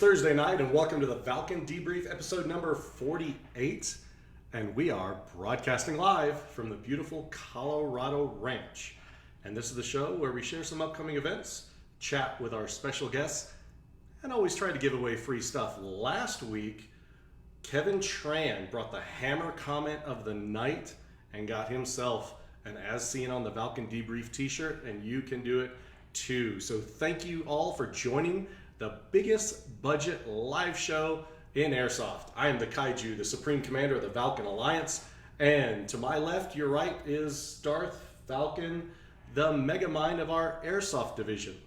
Thursday night, and welcome to the Valken Debrief episode number 48. And we are broadcasting live from the beautiful Colorado Ranch. And this is the show where we share some upcoming events, chat with our special guests, and always try to give away free stuff. Last week, Kevin Tran brought the hammer comment of the night and got himself an As Seen on the Valken Debrief t-shirt, and you can do it too. So thank you all for joining the biggest budget live show in Airsoft. I am the Kaiju, the Supreme Commander of the Valken Alliance, and to my left, your right, is Darth Valken, the mega mind of our Airsoft division.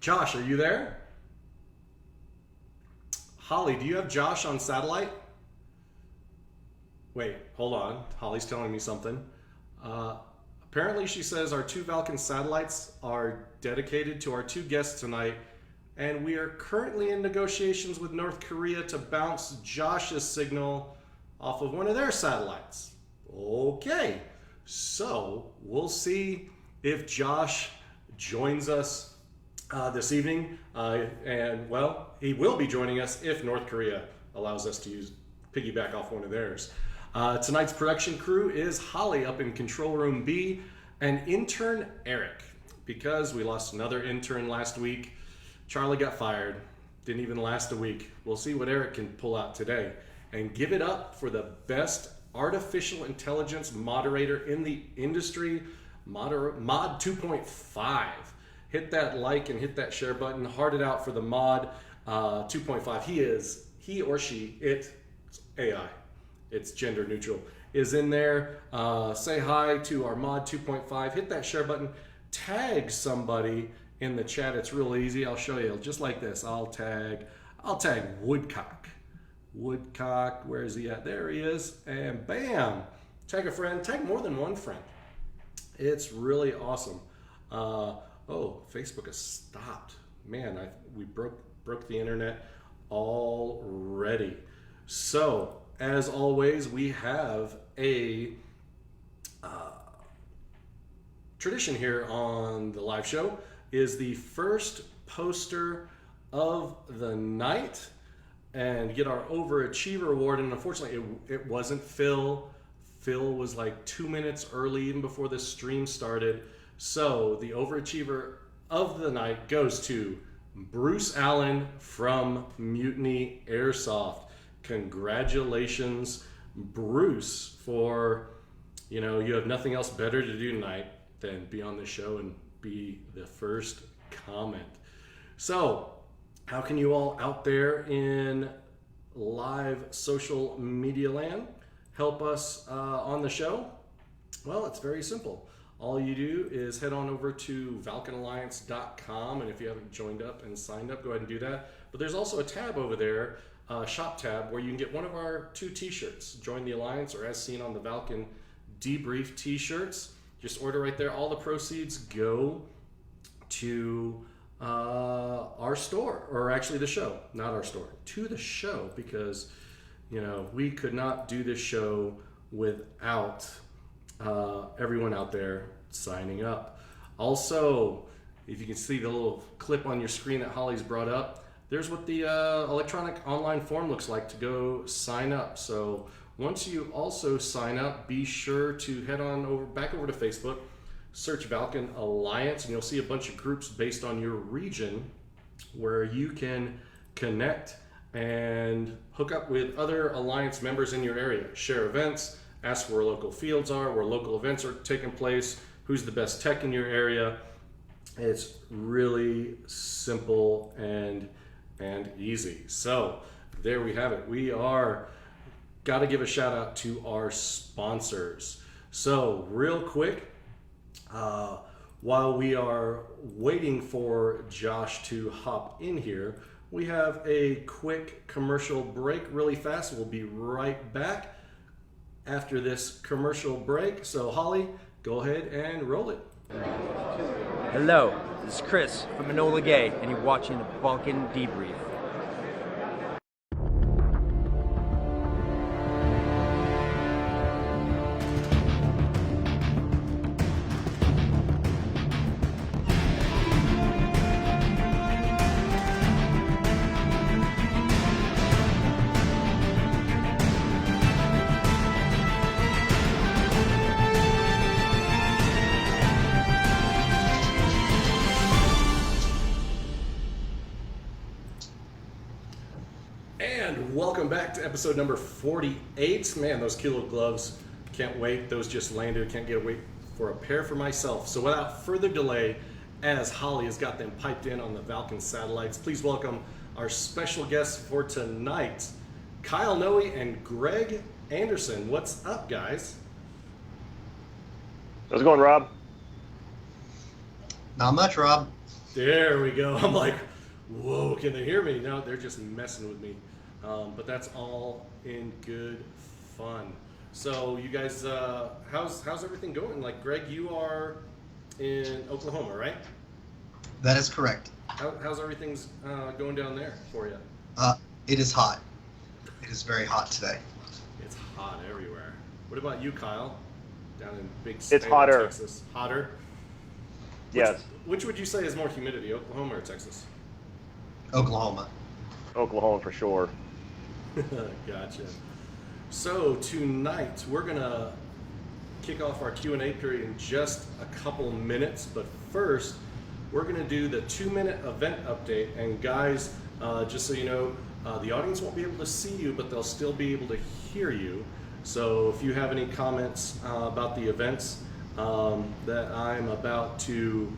Josh, are you there? Holly, do you have Josh on satellite? Wait, hold on. Holly's telling me something. Apparently she says our two Valken satellites are dedicated to our two guests tonight, and we are currently in negotiations with North Korea to bounce Josh's signal off of one of their satellites. Okay, so we'll see if Josh joins us this evening, and well, he will be joining us if North Korea allows us to piggyback off one of theirs. Tonight's production crew is Holly up in Control Room B, and intern Eric. Because we lost another intern last week, Charlie got fired, didn't even last a week. We'll see what Eric can pull out today. And give it up for the best artificial intelligence moderator in the industry, Mod 2.5. Hit that like and hit that share button. Heart it out for the Mod 2.5. He or she, it's AI. It's gender neutral, is in there. Say hi to our Mod 2.5. Hit that share button. Tag somebody in the chat. It's real easy. I'll show you just like this. I'll tag Woodcock. Woodcock, where is he at? There he is. And bam, tag a friend. Tag more than one friend. It's really awesome. Oh, Facebook has stopped. Man, we broke the internet already. So, as always, we have a tradition here on the live show is the first poster of the night and get our overachiever award. And unfortunately, it wasn't Phil. Phil was like 2 minutes early even before the stream started. So the overachiever of the night goes to Bruce Allen from Mutiny Airsoft. Congratulations, Bruce, for, you have nothing else better to do tonight than be on the show and be the first comment. So, how can you all out there in live social media land help us on the show? Well, it's very simple. All you do is head on over to ValkenAlliance.com, and if you haven't joined up and signed up, go ahead and do that. But there's also a tab over there, shop tab, where you can get one of our two t-shirts, Join the Alliance or As Seen on the Valken Debrief t-shirts. Just order right there. All the proceeds go to our store, or actually the show, not our store, to the show, because we could not do this show without everyone out there signing up. Also, if you can see the little clip on your screen that Holly's brought up, there's what the electronic online form looks like to go sign up. So once you also sign up, be sure to head on back over to Facebook, search Valken Alliance, and you'll see a bunch of groups based on your region where you can connect and hook up with other Alliance members in your area, share events, ask where local fields are, where local events are taking place, who's the best tech in your area. It's really simple and easy. So there we have it. We are got to give a shout out to our sponsors. So real quick, while we are waiting for Josh to hop in here, we have a quick commercial break really fast. We'll be right back after this commercial break. So Holly, go ahead and roll it. Hello, this is Chris from Enola Gay, and you're watching the Valken Debrief. episode number 48. Man, those kilo gloves, can't wait. Those just landed. Can't get wait for a pair for myself. So without further delay, as Holly has got them piped in on the Valken satellites, please welcome our special guests for tonight, Kyle Noe and Greg Anderson. What's up, guys? How's it going, Rob? Not much, Rob. There we go. I'm like, whoa, can they hear me? No, they're just messing with me. But that's all in good fun. So you guys, how's everything going? Like, Greg, you are in Oklahoma, right? That is correct. How's everything's going down there for you? It is hot. It is very hot today. It's hot everywhere. What about you, Kyle? Down in big It's hotter. Texas. Hotter? Yes, Which would you say is more humidity, Oklahoma or Texas? Oklahoma. Oklahoma for sure. Gotcha. So tonight we're gonna kick off our Q&A period in just a couple minutes, but first we're gonna do the 2-minute event update. And guys, just so you know, the audience won't be able to see you, but they'll still be able to hear you. So if you have any comments about the events that I'm about to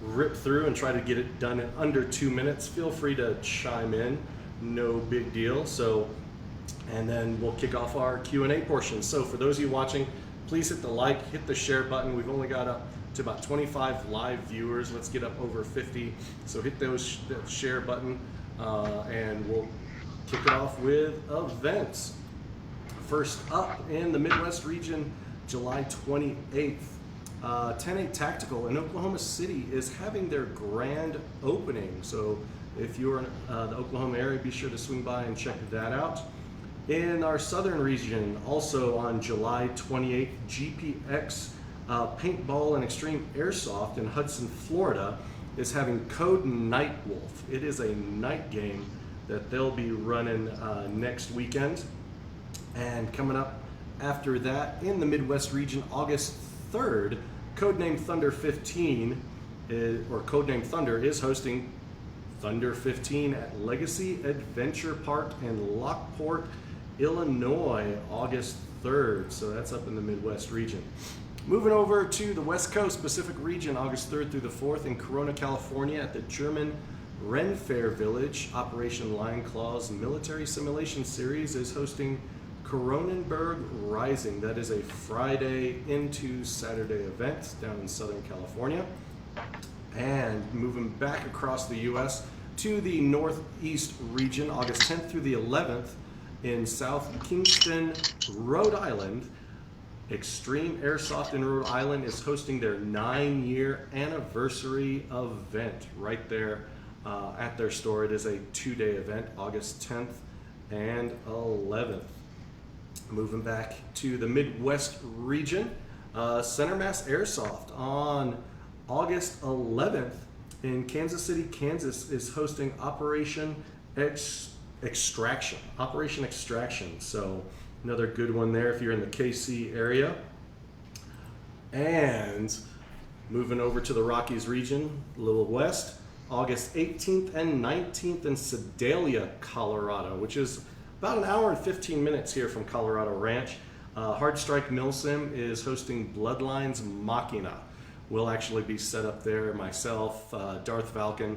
rip through and try to get it done in under 2 minutes, feel free to chime in. No big deal. So, and then we'll kick off our Q&A portion. So for those of you watching, please hit the like, hit the share button. We've only got up to about 25 live viewers. Let's get up over 50. So hit that share button and we'll kick it off with events. First up in the Midwest region, July 28th, 10-8 Tactical in Oklahoma City is having their grand opening. So if you're in the Oklahoma area, be sure to swing by and check that out. In our southern region, also on July 28th, GPX Paintball and Extreme Airsoft in Hudson, Florida is having Code Night Wolf. It is a night game that they'll be running next weekend. And coming up after that, in the Midwest region, August 3rd, Codename Thunder 15, or Codename Thunder, is hosting Thunder 15 at Legacy Adventure Park in Lockport, Illinois, August 3rd. So that's up in the Midwest region. Moving over to the West Coast, Pacific region, August 3rd through the 4th in Corona, California at the German Ren Fair Village. Operation Lion Claw's Military Simulation Series is hosting Cronenberg Rising. That is a Friday into Saturday event down in Southern California. And moving back across the U.S. to the Northeast region, August 10th through the 11th in South Kingston, Rhode Island, Extreme Airsoft in Rhode Island is hosting their 9-year anniversary event right there at their store. It is a 2-day event, August 10th and 11th. Moving back to the Midwest region, Center Mass Airsoft on August 11th in Kansas City, Kansas is hosting Operation Extraction. Operation Extraction. So another good one there if you're in the KC area. And moving over to the Rockies region, a little west, August 18th and 19th in Sedalia, Colorado, which is about an hour and 15 minutes here from Colorado Ranch. Hard Strike Milsim is hosting Bloodlines Machina. We'll actually be set up there, myself, Darth Valken,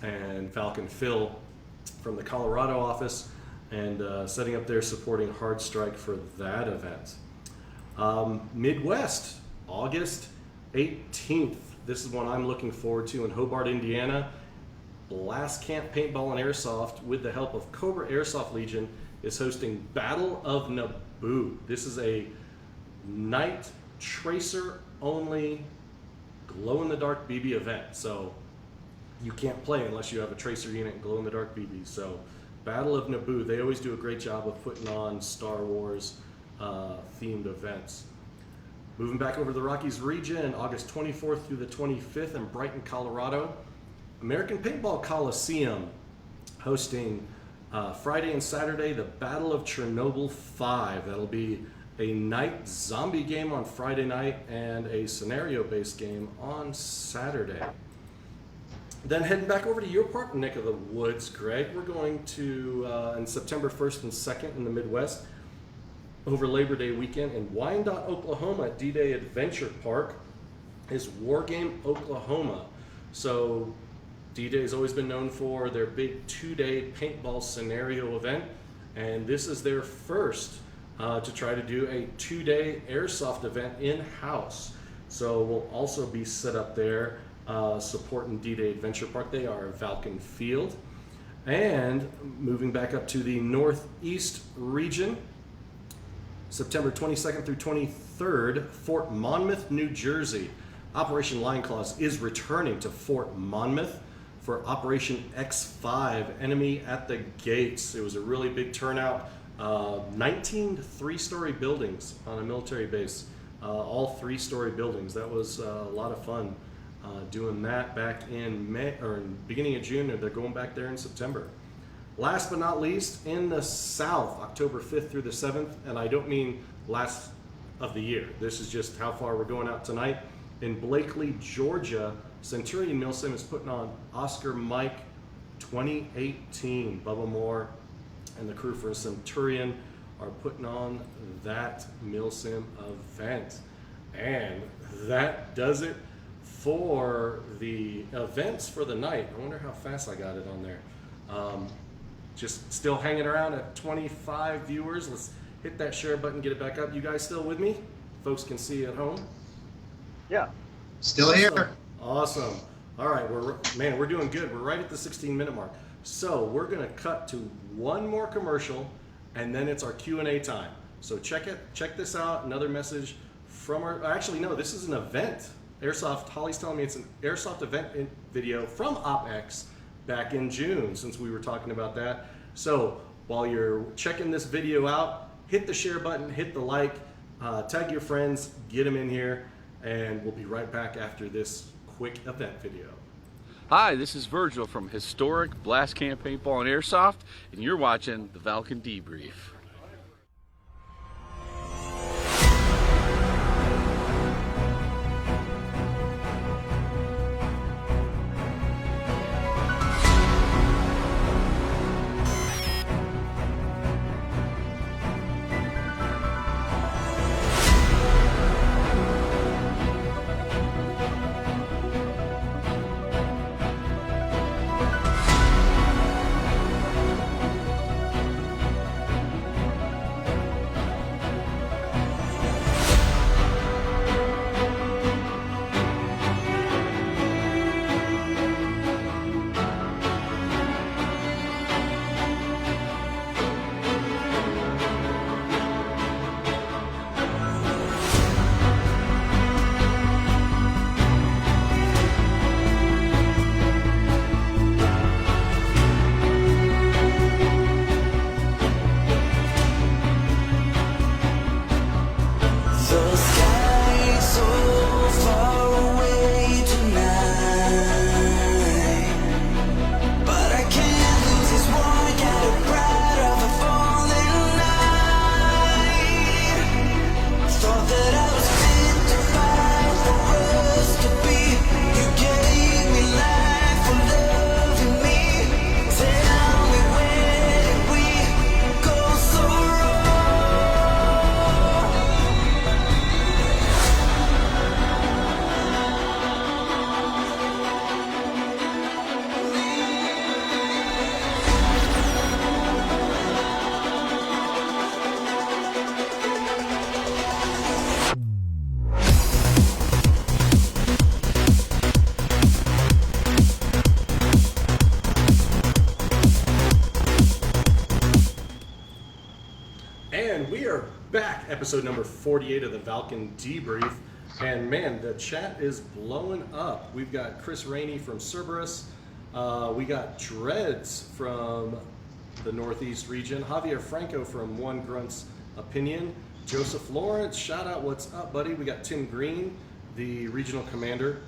and Falcon Phil from the Colorado office, and setting up there supporting Hard Strike for that event. Midwest, August 18th. This is one I'm looking forward to in Hobart, Indiana. Blast Camp Paintball and Airsoft, with the help of Cobra Airsoft Legion, is hosting Battle of Naboo. This is a night tracer only glow-in-the-dark BB event. So you can't play unless you have a tracer unit and glow-in-the-dark BBs. So Battle of Naboo, they always do a great job of putting on Star Wars themed events. Moving back over to the Rockies region, August 24th through the 25th in Brighton, Colorado, American Paintball Coliseum hosting Friday and Saturday the Battle of Chernobyl 5. That'll be a night zombie game on Friday night and a scenario-based game on Saturday. Then heading back over to your part neck of the woods, Greg, we're going to, on September 1st and 2nd in the Midwest, over Labor Day weekend in Wyandotte, Oklahoma at D-Day Adventure Park is War Game Oklahoma. So D-Day has always been known for their big 2-day paintball scenario event, and this is their first to try to do a 2-day airsoft event in-house. So we'll also be set up there supporting D-Day Adventure Park. They are Valken Field. And moving back up to the Northeast region, September 22nd through 23rd, Fort Monmouth, New Jersey. Operation Lion Claws is returning to Fort Monmouth for Operation X5, Enemy at the Gates. It was a really big turnout. 19 3-story buildings on a military base, all 3-story buildings. That was a lot of fun doing that back in May, or in beginning of June, and they're going back there in September. Last but not least, in the South, October 5th through the 7th, and I don't mean last of the year. This is just how far we're going out tonight. In Blakely, Georgia, Centurion Milsim is putting on Oscar Mike 2018. Bubba Moore and the crew for Centurion are putting on that Milsim event. And that does it for the events for the night. I wonder how fast I got it on there. Just still hanging around at 25 viewers. Let's hit that share button, get it back up. You guys still with me? Folks can see at home. Yeah. Still Awesome. here. Awesome. All right, we're doing good. We're right at the 16-minute mark. So we're gonna cut to one more commercial, and then it's our Q&A time. So check this out. Another message from actually no, this is an event. Airsoft. Holly's telling me it's an Airsoft event video from OpX back in June, since we were talking about that. So while you're checking this video out, hit the share button, hit the like, tag your friends, get them in here, and we'll be right back after this quick event video. Hi, this is Virgil from Historic Blast Camp Paintball and Airsoft, and you're watching the Valken Debrief. Back, episode number 48 of the Valken Debrief, and man, the chat is blowing up. We've got Chris Rainey from Cerberus, we got Dreads from the Northeast region, Javier Franco from One Grunt's Opinion, Joseph Lawrence, shout out, what's up, buddy? We got Tim Green, the regional commander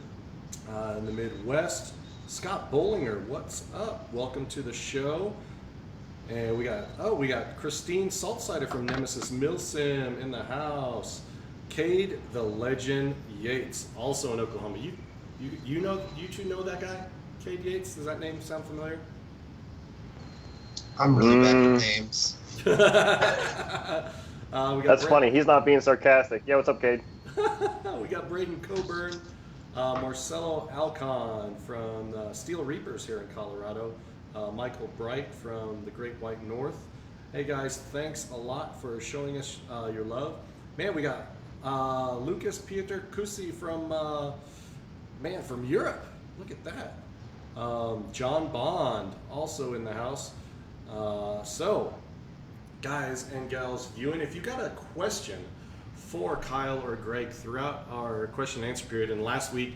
in the Midwest, Scott Bollinger, what's up? Welcome to the show. And we got Christine Saltsider from Nemesis Milsim in the house. Cade the Legend Yates, also in Oklahoma. You two know that guy? Cade Yates, does that name sound familiar? I'm really bad with names. We got That's funny. He's not being sarcastic. Yeah, what's up, Cade? We got Braden Coburn, Marcelo Alcon from the Steel Reapers here in Colorado, Michael Bright from the Great White North. Hey guys, thanks a lot for showing us your love. Man, we got Lucas Pieter Kusi from from Europe. Look at that. John Bond also in the house. So, guys and gals viewing, if you got a question for Kyle or Greg throughout our question and answer period, and last week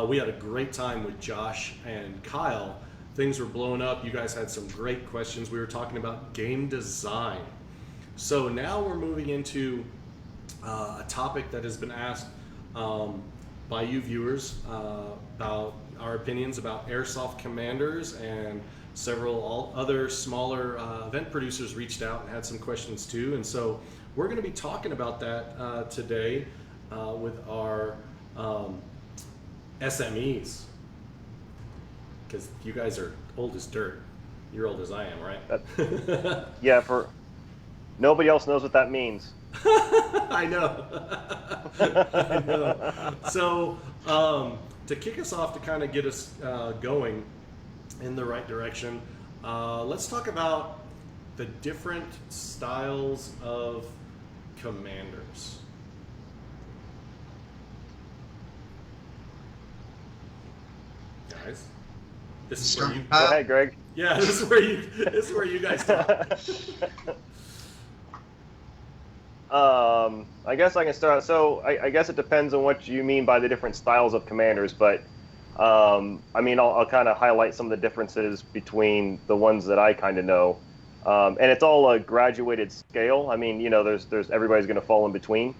we had a great time with Josh and Kyle. Things were blowing up. You guys had some great questions. We were talking about game design. So now we're moving into a topic that has been asked by you viewers about our opinions about airsoft commanders, and several other smaller event producers reached out and had some questions too. And so we're going to be talking about that today with our SMEs, because you guys are old as dirt. You're old as I am, right? Yeah, for nobody else knows what that means. I know. I know. So to kick us off, to kind of get us going in the right direction, let's talk about the different styles of commanders. Guys, this is where you Go ahead, Greg. yeah, this is where you guys talk. I guess I can start. So I guess it depends on what you mean by the different styles of commanders, but I mean, I'll kind of highlight some of the differences between the ones that I kind of know, and it's all a graduated scale. I mean, you know, there's everybody's going to fall in between,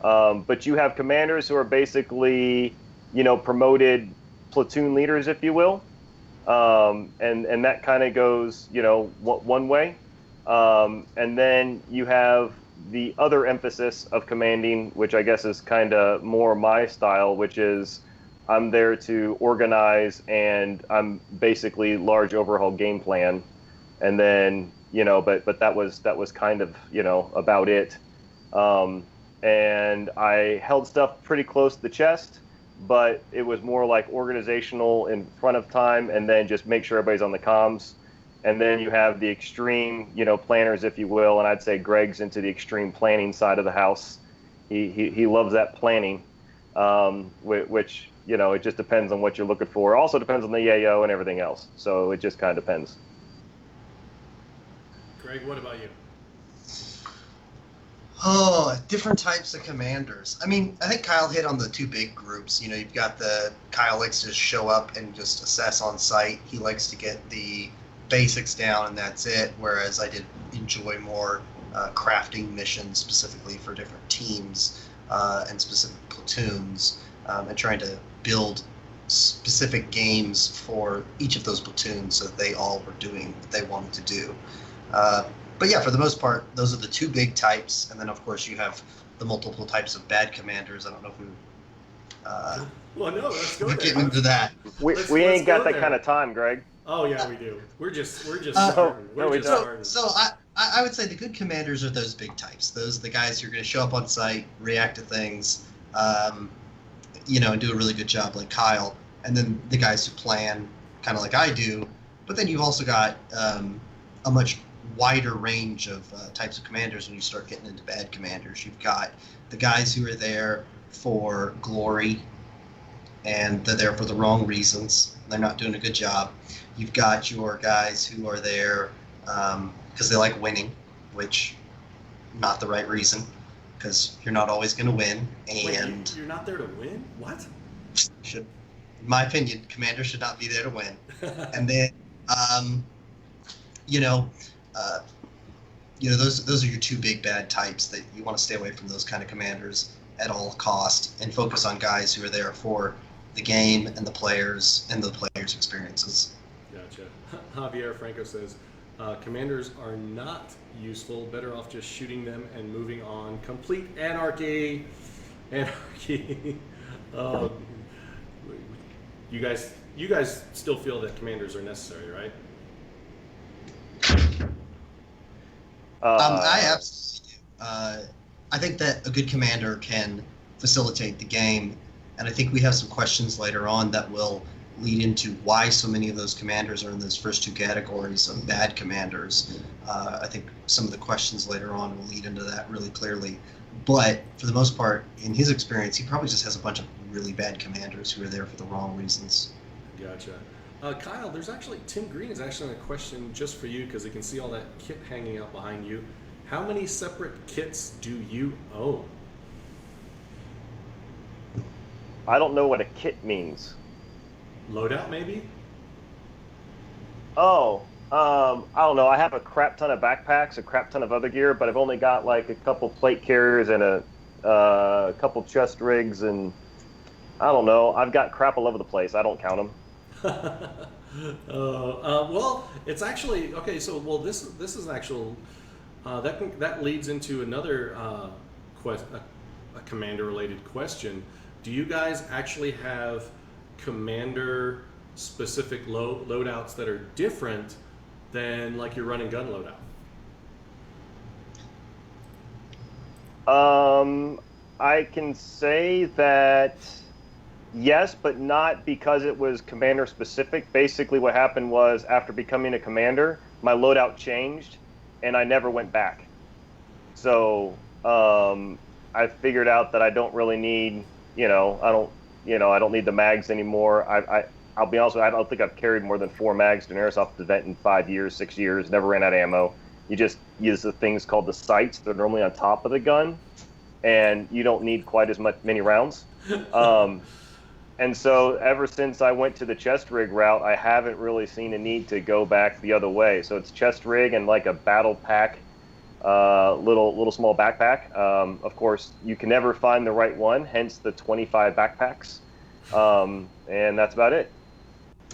but you have commanders who are basically, you know, promoted platoon leaders, if you will, and that kind of goes, you know, one way, and then you have the other emphasis of commanding, which I guess is kind of more my style, which is I'm there to organize, and I'm basically large overhaul game plan, and then, you know, but that was kind of, you know, about it. And I held stuff pretty close to the chest, but it was more like organizational in front of time, and then just make sure everybody's on the comms. And then you have the extreme, you know, planners, if you will, and I'd say Greg's into the extreme planning side of the house. He loves that planning, which, you know, it just depends on what you're looking for. Also depends on the yayo and everything else. So it just kind of depends. Greg, what about you? Oh, different types of commanders. I mean, I think Kyle hit on the two big groups. You know, you've got Kyle likes to just show up and just assess on site. He likes to get the basics down and that's it, whereas I did enjoy more crafting missions specifically for different teams and specific platoons, and trying to build specific games for each of those platoons so that they all were doing what they wanted to do. But yeah, for the most part, those are the two big types, and then of course you have the multiple types of bad commanders. I don't know if Well, no, let's go we're there. getting into that. We Let's ain't got go that there. kind of time, Greg. Oh yeah, we do. We're just starting. no, We're we just don't. starting. So I would say the good commanders are those big types. Those are the guys who are going to show up on site, react to things, you know, and do a really good job like Kyle. And then the guys who plan, kind of like I do. But then you've also got a much wider range of types of commanders when you start getting into bad commanders. You've got the guys who are there for glory, and they're there for the wrong reasons. They're not doing a good job. You've got your guys who are there because they like winning, which not the right reason, because you're not always going to win. And Wait, you're not there to win? What? should, in my opinion, commanders should not be there to win. And then, those are your two big bad types that you want to stay away from. Those kind of commanders at all cost, and focus on guys who are there for the game and the players and the players' experiences. Gotcha. Javier Franco says, commanders are not useful. Better off just shooting them and moving on. Complete anarchy. Anarchy. You guys still feel that commanders are necessary, right? I absolutely do. I think that a good commander can facilitate the game, and I think we have some questions later on that will lead into why so many of those commanders are in those first two categories of bad commanders. I think some of the questions later on will lead into that really clearly. But for the most part, in his experience, he probably just has a bunch of really bad commanders who are there for the wrong reasons. Gotcha. Kyle, there's actually, Tim Green is actually on a question just for you because he can see all that kit hanging out behind you. How many separate kits do you own? I don't know what a kit means. Loadout, maybe? Oh, I don't know. I have a crap ton of backpacks, a crap ton of other gear, but I've only got like a couple plate carriers and a couple chest rigs, and I don't know. I've got crap all over the place. I don't count them. Well, it's actually okay. So, well, this is an actual that leads into another a commander related question. Do you guys actually have commander specific loadouts that are different than like your run and gun loadout? I can say that yes, but not because it was commander specific. Basically what happened was after becoming a commander, my loadout changed and I never went back. So I figured out that I don't really need, I don't need the mags anymore. I'll be honest with you, I don't think I've carried more than 4 mags to an airsoft event in 5 years, 6 years, never ran out of ammo. You just use the things called the sights. They're normally on top of the gun, and you don't need quite as many rounds. And so ever since I went to the chest rig route, I haven't really seen a need to go back the other way. So it's chest rig and like a battle pack, little small backpack. Of course, you can never find the right one, hence the 25 backpacks. And that's about it.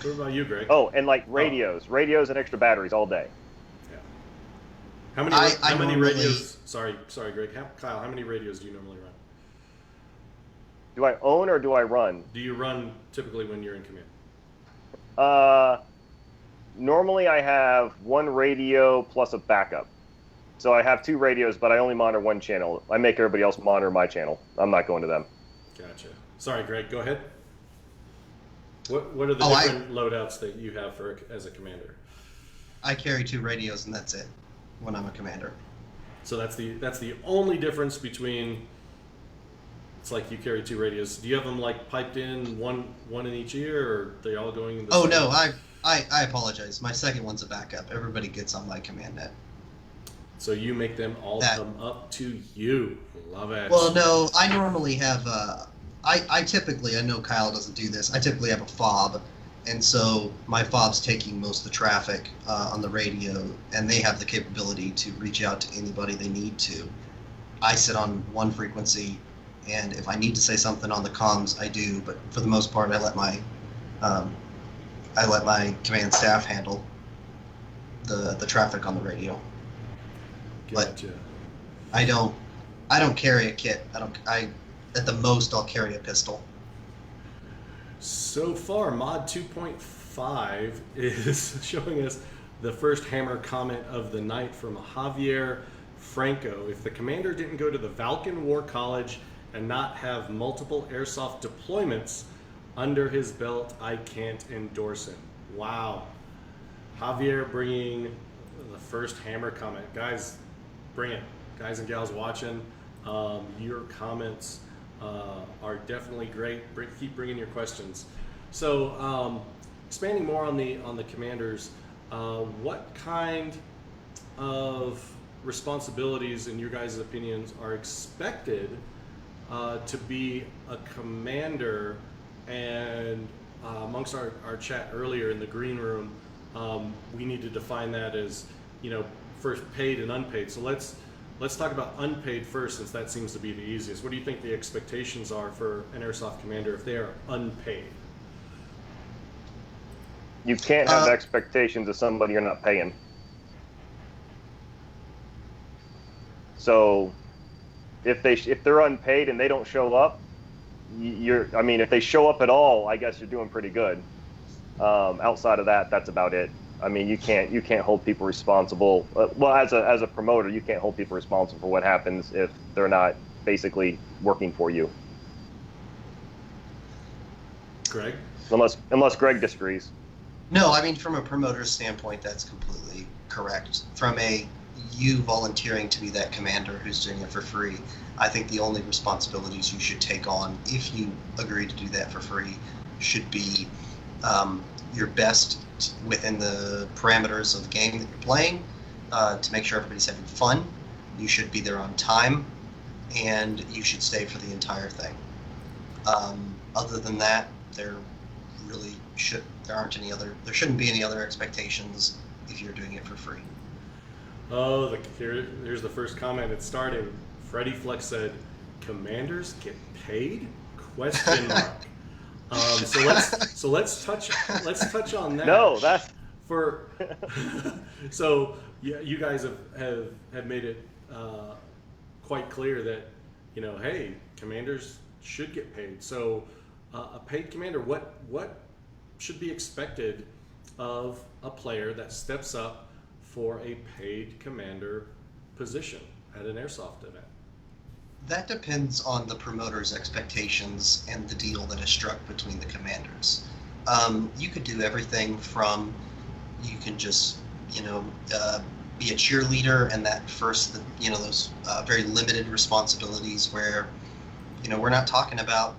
What about you, Greg? Oh, and like radios and extra batteries all day. Yeah. How many radios? Sorry, Greg. Kyle, how many radios do you normally run? Do I own or do I run? Do you run typically when you're in command? Normally I have 1 radio plus a backup. So I have 2 radios, but I only monitor 1 channel. I make everybody else monitor my channel. I'm not going to them. Gotcha. Sorry, Greg. Go ahead. What are the different loadouts that you have as a commander? I carry 2 radios and that's it when I'm a commander. So that's the only difference between. It's like you carry 2 radios. Do you have them like piped in one in each ear, or are they all going in the same? No, I apologize. My second one's a backup. Everybody gets on my command net. So you make them all come up to you. Love it. Well, no, I normally have. I typically, I know Kyle doesn't do this. I typically have a fob, and so my fob's taking most of the traffic on the radio, and they have the capability to reach out to anybody they need to. I sit on one frequency. And if I need to say something on the comms, I do. But for the most part, I let my command staff handle the traffic on the radio. Gotcha. But I don't carry a kit. At the most I'll carry a pistol. So far, mod 2.5 is showing us the first hammer comment of the night from Javier Franco. If the commander didn't go to the Valken War College and not have multiple airsoft deployments under his belt, I can't endorse him. Wow. Javier bringing the first hammer comment. Guys, bring it. Guys and gals watching, your comments are definitely great. Keep bringing your questions. So, expanding more on the commanders, what kind of responsibilities, in your guys' opinions, are expected to be a commander? And amongst our chat earlier in the green room, we need to define that as, first paid and unpaid. So let's talk about unpaid first, since that seems to be the easiest. What do you think the expectations are for an airsoft commander if they are unpaid? You can't have expectations of somebody you're not paying. So if they're unpaid and they don't show up, I mean, if they show up at all, I guess you're doing pretty good. Outside of that, that's about it. I mean, you can't hold people responsible. Well, as a promoter, you can't hold people responsible for what happens if they're not basically working for you. Greg? Unless Greg disagrees. No, I mean, from a promoter's standpoint, that's completely correct. From you volunteering to be that commander who's doing it for free, I think the only responsibilities you should take on, if you agree to do that for free, should be your best within the parameters of the game that you're playing, to make sure everybody's having fun. You should be there on time, and you should stay for the entire thing. Other than that, there shouldn't be any other expectations if you're doing it for free. Oh, here's the first comment. It's starting. Freddie Flex said, "Commanders get paid?" Question mark. So let's touch on that. No, that's for. So yeah, you guys have made it quite clear that, hey, commanders should get paid. So a paid commander, what should be expected of a player that steps up for a paid commander position at an airsoft event? That depends on the promoter's expectations and the deal that is struck between the commanders. You could do everything from, you can just, be a cheerleader and that first, those very limited responsibilities where, we're not talking about,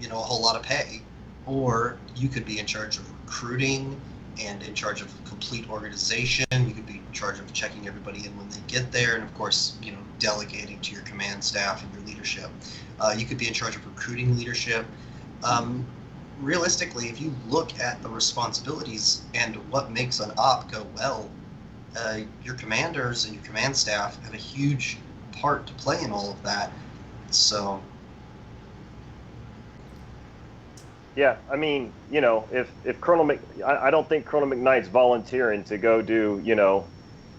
a whole lot of pay. Or you could be in charge of recruiting and in charge of complete organization. You could be in charge of checking everybody in when they get there, and of course, delegating to your command staff and your leadership. You could be in charge of recruiting leadership. Realistically, if you look at the responsibilities and what makes an op go well, your commanders and your command staff have a huge part to play in all of that. So. Yeah, I mean, if Colonel I don't think Colonel McKnight's volunteering to go do,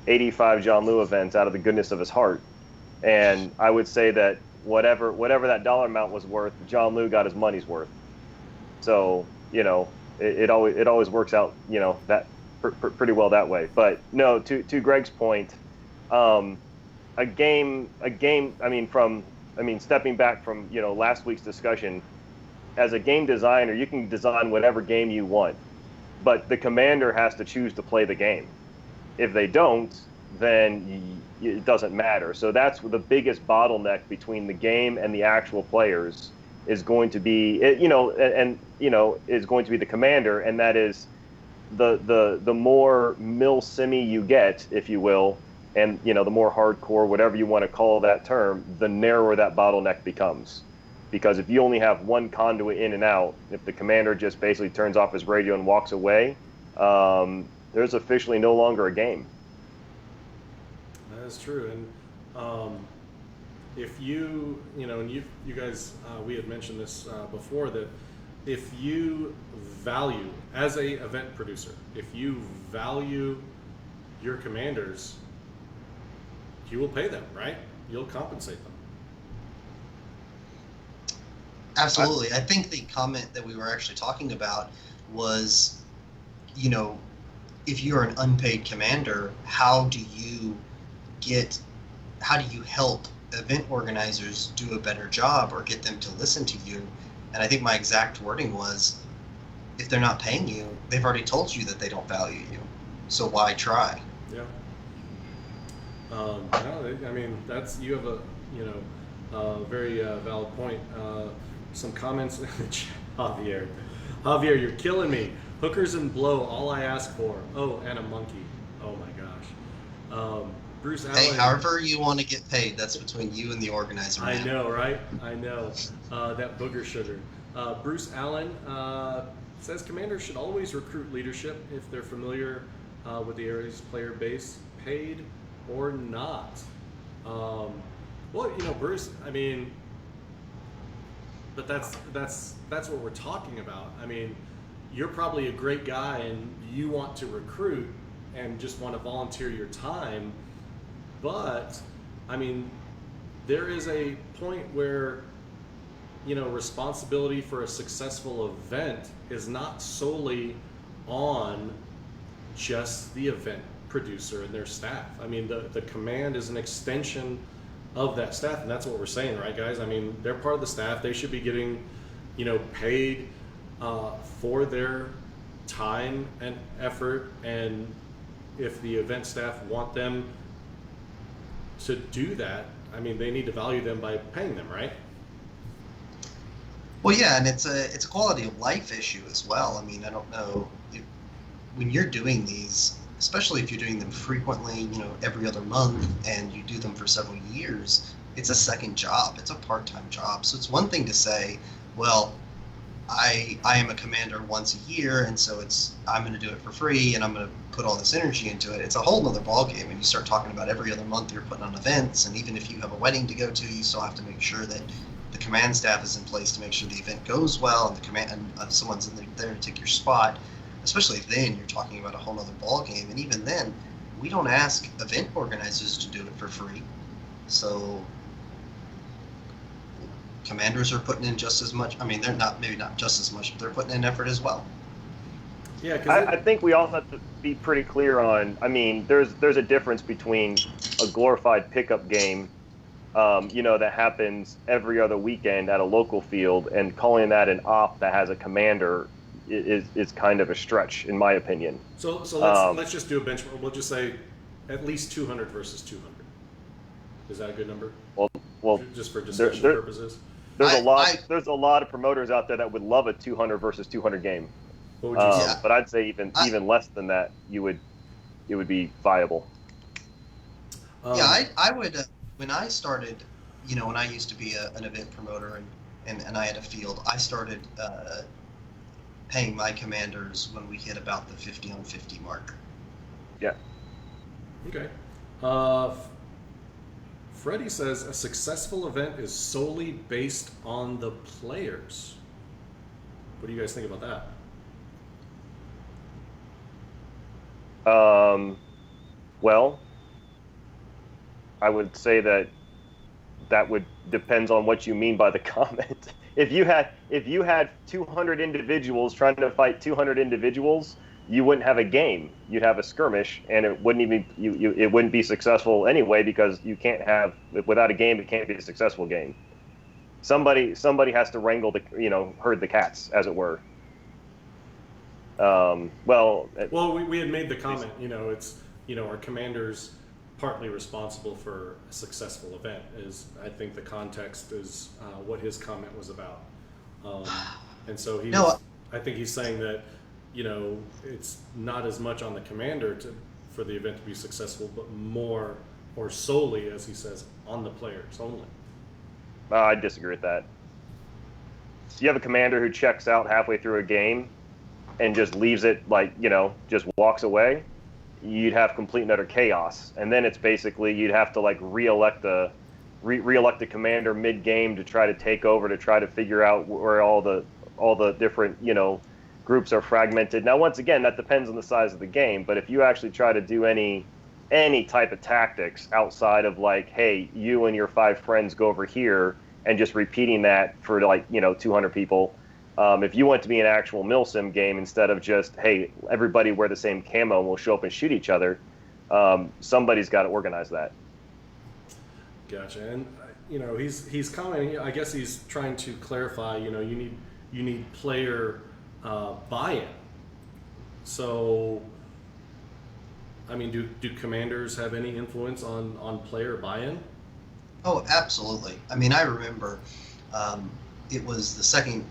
85 John Lou events out of the goodness of his heart. And I would say that whatever that dollar amount was worth, John Lou got his money's worth. So, it always works out, that pretty well that way. But no, to Greg's point, a game, stepping back from, last week's discussion, as a game designer, you can design whatever game you want, but the commander has to choose to play the game. If they don't, then it doesn't matter. So that's the biggest bottleneck between the game and the actual players is going to be, is going to be the commander, and that is the more mil-simi you get, if you will, and the more hardcore, whatever you want to call that term, the narrower that bottleneck becomes. Because if you only have one conduit in and out, if the commander just basically turns off his radio and walks away, there's officially no longer a game. That is true. And if you guys, we had mentioned this before, that if you value, as a event producer, if you value your commanders, you will pay them, right? You'll compensate them. Absolutely. I think the comment that we were actually talking about was, if you're an unpaid commander, how do you help event organizers do a better job or get them to listen to you? And I think my exact wording was, if they're not paying you, they've already told you that they don't value you. So why try? Yeah. You have a very valid point. Some comments in the chat. Javier, you're killing me. Hookers and blow, all I ask for. Oh, and a monkey. Oh my gosh. Bruce Allen. Hey, however you want to get paid, that's between you and the organizer. I know, right? I know. That booger sugar. Bruce Allen says commanders should always recruit leadership if they're familiar with the area's player base, paid or not. Bruce, but that's what we're talking about. You're probably a great guy and you want to recruit and just want to volunteer your time, but there is a point where responsibility for a successful event is not solely on just the event producer and their staff. I mean, the command is an extension of that staff, and that's what we're saying, right, guys? I mean, they're part of the staff. They should be getting, paid for their time and effort, and if the event staff want them to do that, I mean, they need to value them by paying them, right? Well, yeah, and it's a quality of life issue as well. I mean, I don't know when you're doing these, especially if you're doing them frequently, every other month, and you do them for several years, it's a second job. It's a part-time job. So it's one thing to say, well, I am a commander once a year, and so I'm going to do it for free, and I'm going to put all this energy into it. It's a whole other ballgame when you start talking about every other month you're putting on events, and even if you have a wedding to go to, you still have to make sure that the command staff is in place to make sure the event goes well, and the command and someone's there to take your spot. Especially then, you're talking about a whole other ballgame, and even then, we don't ask event organizers to do it for free. So commanders are putting in just as much. I mean, they're maybe not just as much, but they're putting in effort as well. Yeah, I think we all have to be pretty clear on. I mean, there's a difference between a glorified pickup game, that happens every other weekend at a local field, and calling that an op that has a commander is kind of a stretch, in my opinion. So let's just do a benchmark. We'll just say at least 200 versus 200. Is that a good number? Well, just for discussion purposes. There's a lot of promoters out there that would love a 200 versus 200 game. What would you say? But I'd say even less than that, it would be viable. I would. When I started, when I used to be an event promoter and I had a field, I started paying my commanders when we hit about the 50 on 50 mark. Yeah. Okay. Freddie says a successful event is solely based on the players. What do you guys think about that? Well, I would say that would depends on what you mean by the comment. If you had 200 individuals trying to fight 200 individuals, you wouldn't have a game. You'd have a skirmish, and it wouldn't even it wouldn't be successful anyway, because you can't have, without a game, it can't be a successful game. Somebody has to wrangle herd the cats, as it were. We had made the comment, it's our commanders partly responsible for a successful event. Is I think the context is what his comment was about, and so I think he's saying that it's not as much on the commander for the event to be successful, but more or solely, as he says, on the players only. I disagree with that. You have a commander who checks out halfway through a game and just leaves it, just walks away. You'd have complete and utter chaos, and then it's basically you'd have to re-elect the commander mid-game to try to take over, to try to figure out where all the different groups are fragmented. Now, once again, that depends on the size of the game, but if you actually try to do any type of tactics outside of hey, you and your 5 friends go over here, and just repeating that for 200 people. If you want to be an actual milsim game instead of just, hey, everybody wear the same camo and we'll show up and shoot each other, somebody's got to organize that. Gotcha. And he's commenting. I guess he's trying to clarify. You need player buy-in. So, I mean, do commanders have any influence on player buy-in? Oh, absolutely. I mean, I remember it was the second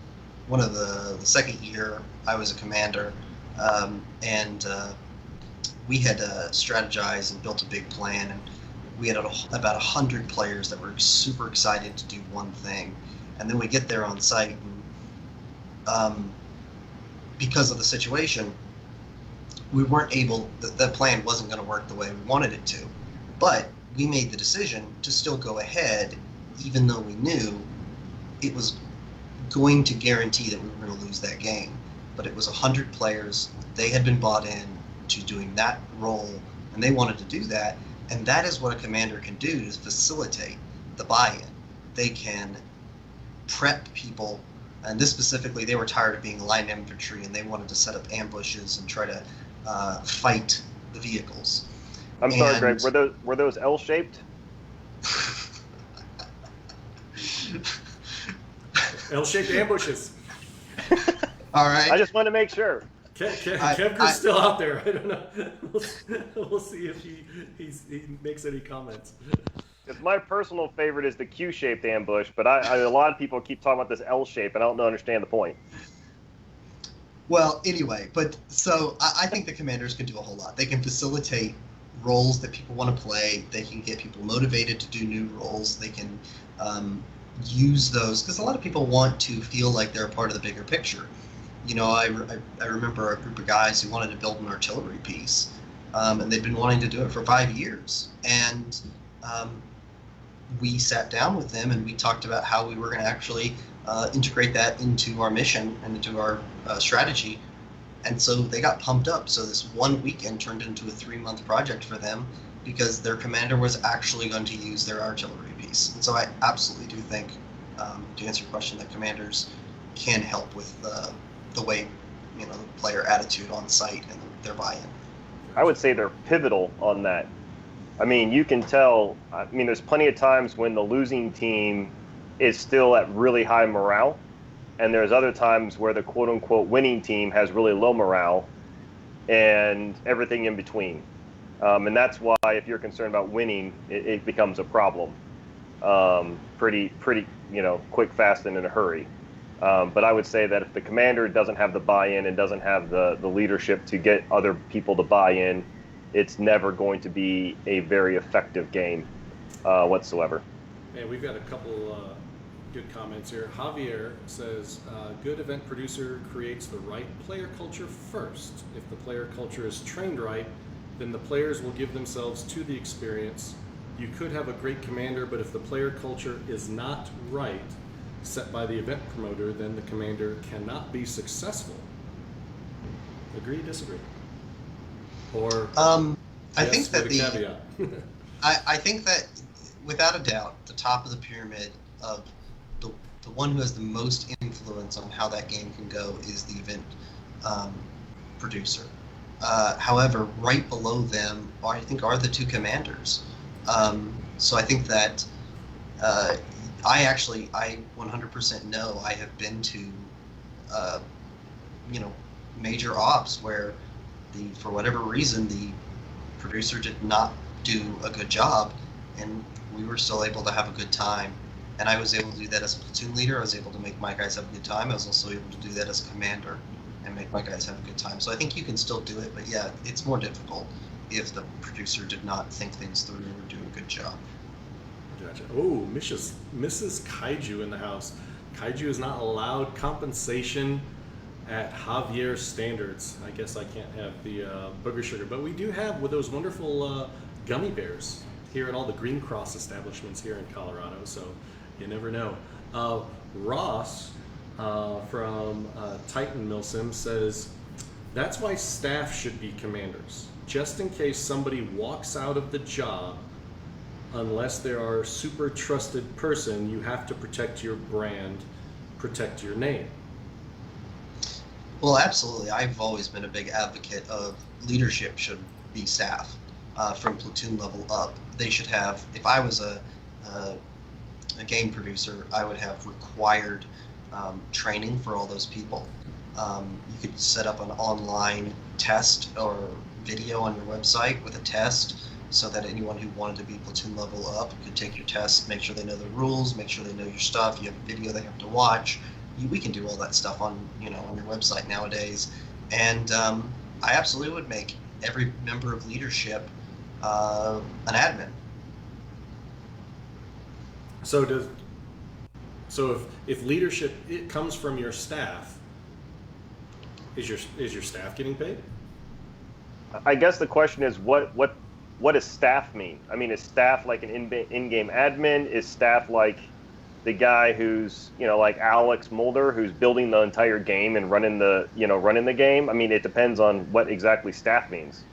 year I was a commander, and we had strategized and built a big plan, and we had about 100 players that were super excited to do one thing, and then we get there on site, and because of the situation, we weren't able. The plan wasn't going to work the way we wanted it to, but we made the decision to still go ahead, even though we knew it was going to guarantee that we were going to lose that game. But it was 100 players. They had been bought in to doing that role, and they wanted to do that. And that is what a commander can do, is facilitate the buy-in. They can prep people. And this specifically, they were tired of being line infantry, and they wanted to set up ambushes and try to fight the vehicles. I'm sorry, Greg. Were those L-shaped? L-shaped ambushes. All right. I just want to make sure. Kevgar's still out there. I don't know. We'll see if he makes any comments. Because my personal favorite is the Q-shaped ambush, but a lot of people keep talking about this L-shape, and I don't understand the point. Well, anyway, but so I think the commanders can do a whole lot. They can facilitate roles that people want to play. They can get people motivated to do new roles. They can use those, because a lot of people want to feel like they're a part of the bigger picture. You know, I remember a group of guys who wanted to build an artillery piece, and they'd been wanting to do it for 5 years. And we sat down with them and we talked about how we were going to actually integrate that into our mission and into our strategy. And so they got pumped up. So this one weekend turned into a 3-month project for them, because their commander was actually going to use their artillery piece. And so I absolutely do think, to answer your question, that commanders can help with the way, the player attitude on site and their buy-in. I would say they're pivotal on that. I mean, you can tell, there's plenty of times when the losing team is still at really high morale, and there's other times where the quote-unquote winning team has really low morale, and everything in between. And that's why, if you're concerned about winning, it becomes a problem pretty quick, fast, and in a hurry. But I would say that if the commander doesn't have the buy-in and doesn't have the leadership to get other people to buy in, it's never going to be a very effective game whatsoever. And we've got a couple good comments here. Javier says, good event producer creates the right player culture first. If the player culture is trained right, then the players will give themselves to the experience. You could have a great commander, but if the player culture is not right, set by the event promoter, then the commander cannot be successful. Agree, disagree? Or I think that caveat. I think that without a doubt, the top of the pyramid of the one who has the most influence on how that game can go is the event producer. However, right below them, I think, are the two commanders. So I think that I 100% know I have been to major ops where for whatever reason the producer did not do a good job, and we were still able to have a good time. And I was able to do that as a platoon leader. I was able to make my guys have a good time. I was also able to do that as a commander and make my guys have a good time. So I think you can still do it, but yeah, it's more difficult if the producer did not think things through or do a good job. Gotcha. Oh, Mrs. Kaiju in the house. Kaiju is not allowed compensation at Javier standards. I guess I can't have the booger sugar, but we do have with those wonderful gummy bears here at all the Green Cross establishments here in Colorado, so you never know. Ross from Titan Milsim says, that's why staff should be commanders, just in case somebody walks out of the job. Unless they are a super trusted person, you have to protect your brand, protect your name. Well, absolutely. I've always been a big advocate of leadership should be staff from platoon level up. They should have, if I was a game producer, I would have required training for all those people. You could set up an online test or video on your website with a test so that anyone who wanted to be platoon level up could take your test, make sure they know the rules, make sure they know your stuff. You have a video they have to watch. We can do all that stuff on your website nowadays. And I absolutely would make every member of leadership an admin. So if leadership it comes from your staff, is your staff getting paid? I guess the question is what does staff mean? I mean, is staff like an in-game admin? Is staff like the guy who's like Alex Mulder, who's building the entire game and running the game? I mean, it depends on what exactly staff means.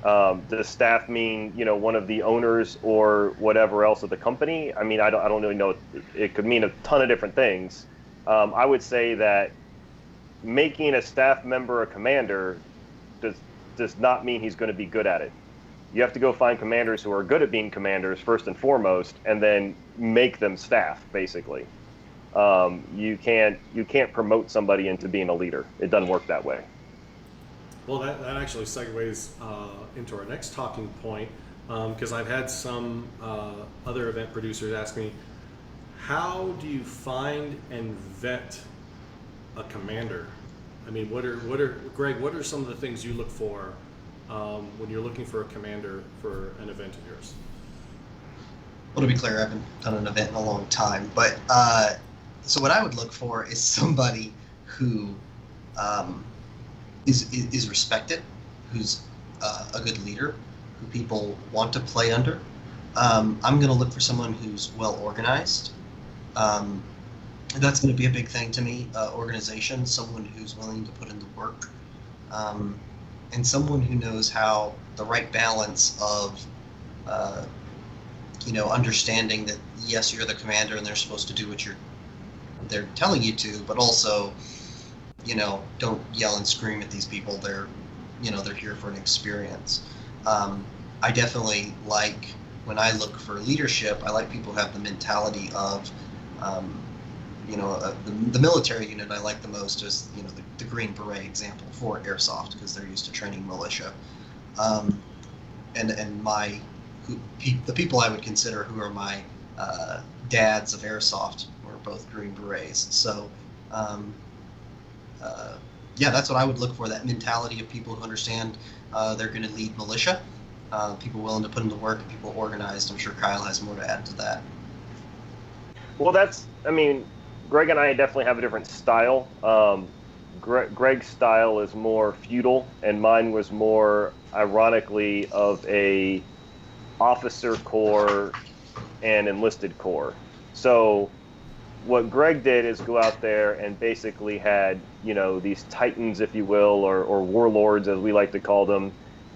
Does staff mean, one of the owners or whatever else of the company? I mean, I don't really know. It could mean a ton of different things. I would say that making a staff member a commander does not mean he's going to be good at it. You have to go find commanders who are good at being commanders first and foremost, and then make them staff, basically. You can't promote somebody into being a leader. It doesn't work that way. Well, that actually segues into our next talking point, because I've had some other event producers ask me, how do you find and vet a commander? I mean, Greg, what are some of the things you look for when you're looking for a commander for an event of yours? Well, to be clear, I haven't done an event in a long time, but so what I would look for is somebody who is respected, who's a good leader, who people want to play under. I'm going to look for someone who's well organized. That's going to be a big thing to me. Organization, someone who's willing to put in the work, and someone who knows how the right balance of understanding that yes, you're the commander and they're supposed to do what they're telling you to, but also, don't yell and scream at these people. They're here for an experience. I definitely like, when I look for leadership, I like people who have the mentality of, the military unit I like the most is, the Green Beret example for Airsoft, because they're used to training militia. And the people I would consider who are my dads of Airsoft were both Green Berets. So, that's what I would look for, that mentality of people who understand they're going to lead militia, people willing to put in the work, and people organized. I'm sure Kyle has more to add to that. Well, Greg and I definitely have a different style. Greg's style is more feudal, and mine was more, ironically, of a officer corps and enlisted corps. So what Greg did is go out there and basically had, these titans, if you will, or warlords, as we like to call them,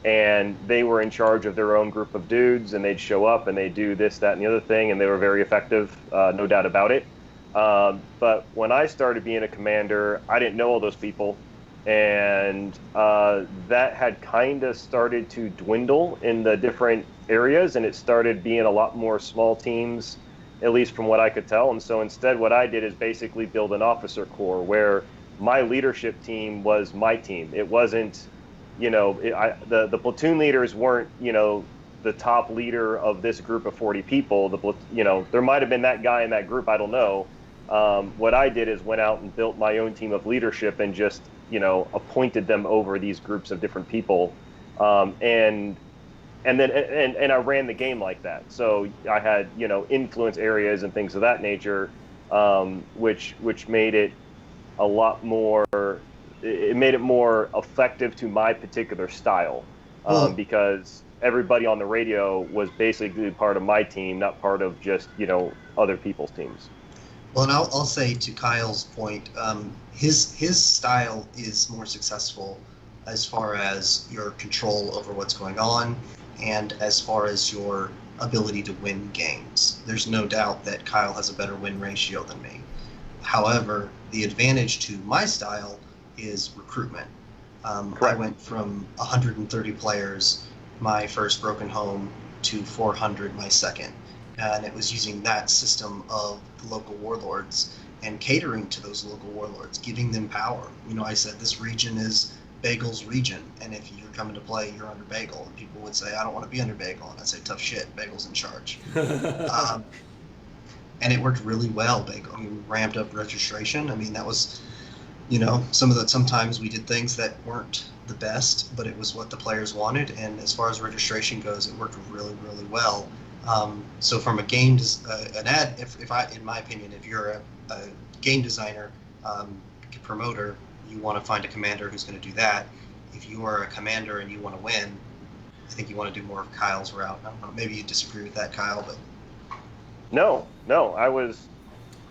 and they were in charge of their own group of dudes, and they'd show up and they'd do this, that, and the other thing, and they were very effective, no doubt about it. But when I started being a commander, I didn't know all those people, and that had kind of started to dwindle in the different areas, and it started being a lot more small teams, at least from what I could tell. And so instead what I did is basically build an officer corps where my leadership team was my team. It wasn't, the platoon leaders weren't, the top leader of this group of 40 people. There might have been that guy in that group, I don't know. What I did is went out and built my own team of leadership and just, appointed them over these groups of different people. And I ran the game like that. So I had, influence areas and things of that nature, which made it a lot more, it made it more effective to my particular style, because everybody on the radio was basically part of my team, not part of just, other people's teams. Well, and I'll say to Kyle's point, his style is more successful as far as your control over what's going on, and as far as your ability to win games. There's no doubt that Kyle has a better win ratio than me. However, the advantage to my style is recruitment. I went from 130 players my first Broken Home to 400 my second. And it was using that system of the local warlords and catering to those local warlords, giving them power. I said this region is Bagel's region, and if you're coming to play, you're under Bagel. And people would say, I don't want to be under Bagel. And I'd say, tough shit, Bagel's in charge. And it worked really well, Bagel. We ramped up registration. That was, sometimes we did things that weren't the best, but it was what the players wanted. And as far as registration goes, it worked really, really well. So from a game, in my opinion, if you're a game designer, promoter, you want to find a commander who's going to do that. If you are a commander and you want to win, I think you want to do more of Kyle's route. I don't know, maybe you disagree with that, Kyle, but no, I was.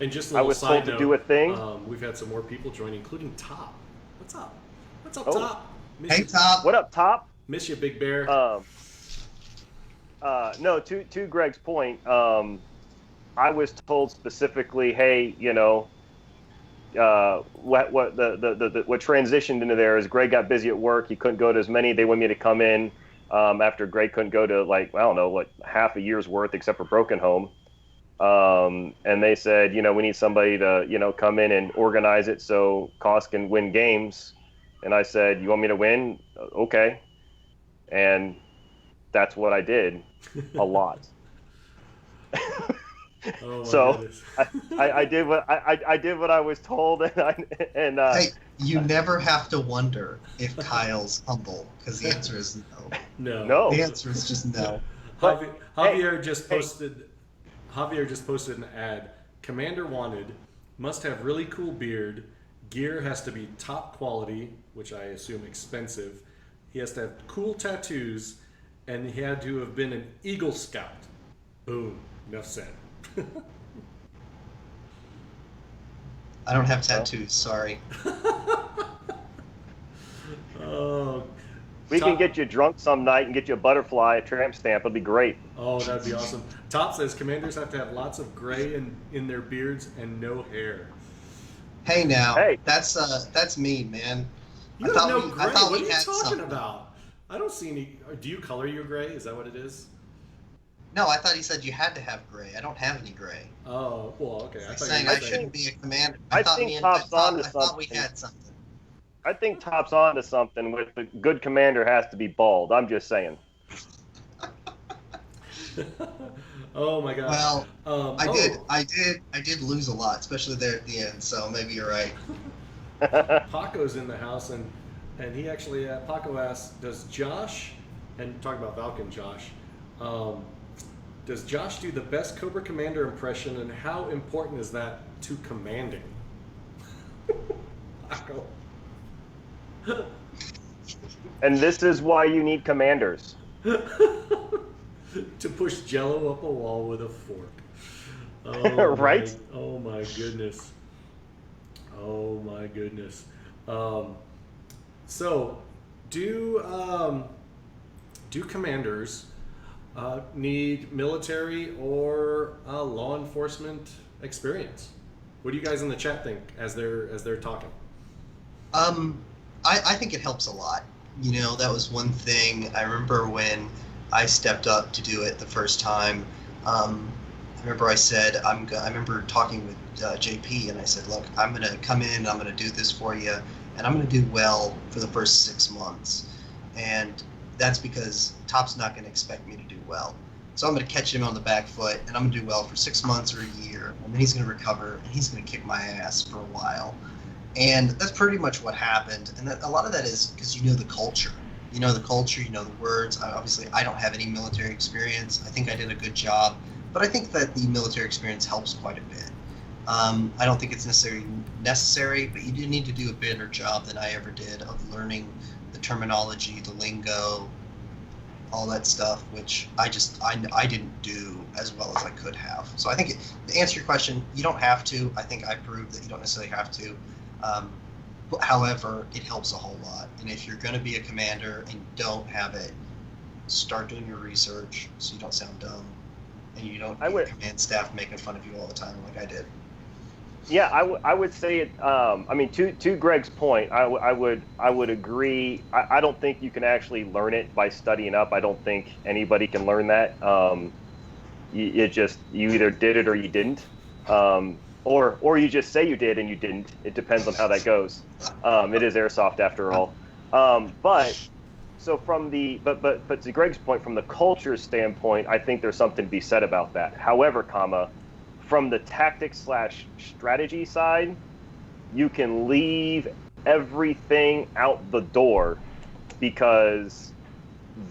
And just a little side told note, to do a thing. We've had some more people join, including Top. What's up? What's up, Oh. Top? Hey, Top. What up, Top? Miss you, Big Bear. No, to Greg's point, I was told specifically, hey, what transitioned into there is Greg got busy at work. He couldn't go to as many. They wanted me to come in after Greg couldn't go to half a year's worth except for Broken Home. And they said, we need somebody to, come in and organize it so Cost can win games. And I said, you want me to win? Okay. And that's what I did a lot. Oh, So I did what I was told, Hey, you never have to wonder if Kyle's humble, because the answer is no. No. The answer is just no. Javier just posted an ad. Commander wanted, must have really cool beard. Gear has to be top quality, which I assume expensive. He has to have cool tattoos, and he had to have been an Eagle Scout. Boom. Enough said. I don't have tattoos, sorry. Oh, We can get you drunk some night and get you a butterfly, a tramp stamp. It'll be great. Oh, that'd be awesome. Top says commanders have to have lots of gray in their beards and no hair. Hey now, Hey. that's mean, man. You have no gray. I thought What we are you had talking something. about? I don't see any. Do you color your gray? Is that what it is? No, I thought he said you had to have gray. I don't have any gray. Oh, well, okay. I He's thought saying you I were saying. shouldn't be a commander. I thought think me and- Top's I onto thought we something. had something. I think Top's on to something with the good commander has to be bald. I'm just saying. Oh my god. Well, I did lose a lot, especially there at the end. So maybe you're right. Paco's in the house, and he actually Paco asked, does Josh, and talking about Valken, Josh, does Josh do the best Cobra Commander impression, and how important is that to commanding? Paco. And this is why you need commanders. To push Jello up a wall with a fork. Oh, Right? Oh my goodness. Oh my goodness. So, do commanders need military or law enforcement experience? What do you guys in the chat think as they're talking? I think it helps a lot. That was one thing I remember when I stepped up to do it the first time. I remember I said, I remember talking with JP, and I said, look, I'm going to come in, I'm going to do this for you, and I'm going to do well for the first 6 months. And that's because Top's not going to expect me to do well. So I'm going to catch him on the back foot, and I'm going to do well for 6 months or a year, and then he's going to recover, and he's going to kick my ass for a while. And that's pretty much what happened. And a lot of that is because you know the culture. You know the culture, you know the words. Obviously, I don't have any military experience. I think I did a good job. But I think that the military experience helps quite a bit. I don't think it's necessary, but you do need to do a better job than I ever did of learning the terminology, the lingo, all that stuff, which I didn't do as well as I could have. So I think to answer your question, you don't have to. I think I proved that you don't necessarily have to. However, it helps a whole lot. And if you're going to be a commander and don't have it, start doing your research so you don't sound dumb and you don't need command staff making fun of you all the time like I did. Yeah, I would say it. I mean, to Greg's point, I would agree. I don't think you can actually learn it by studying up. I don't think anybody can learn that. You either did it or you didn't. Or you just say you did and you didn't. It depends on how that goes. It is airsoft after all. But to Greg's point, from the culture standpoint, I think there's something to be said about that. However, from the tactics/strategy side, you can leave everything out the door because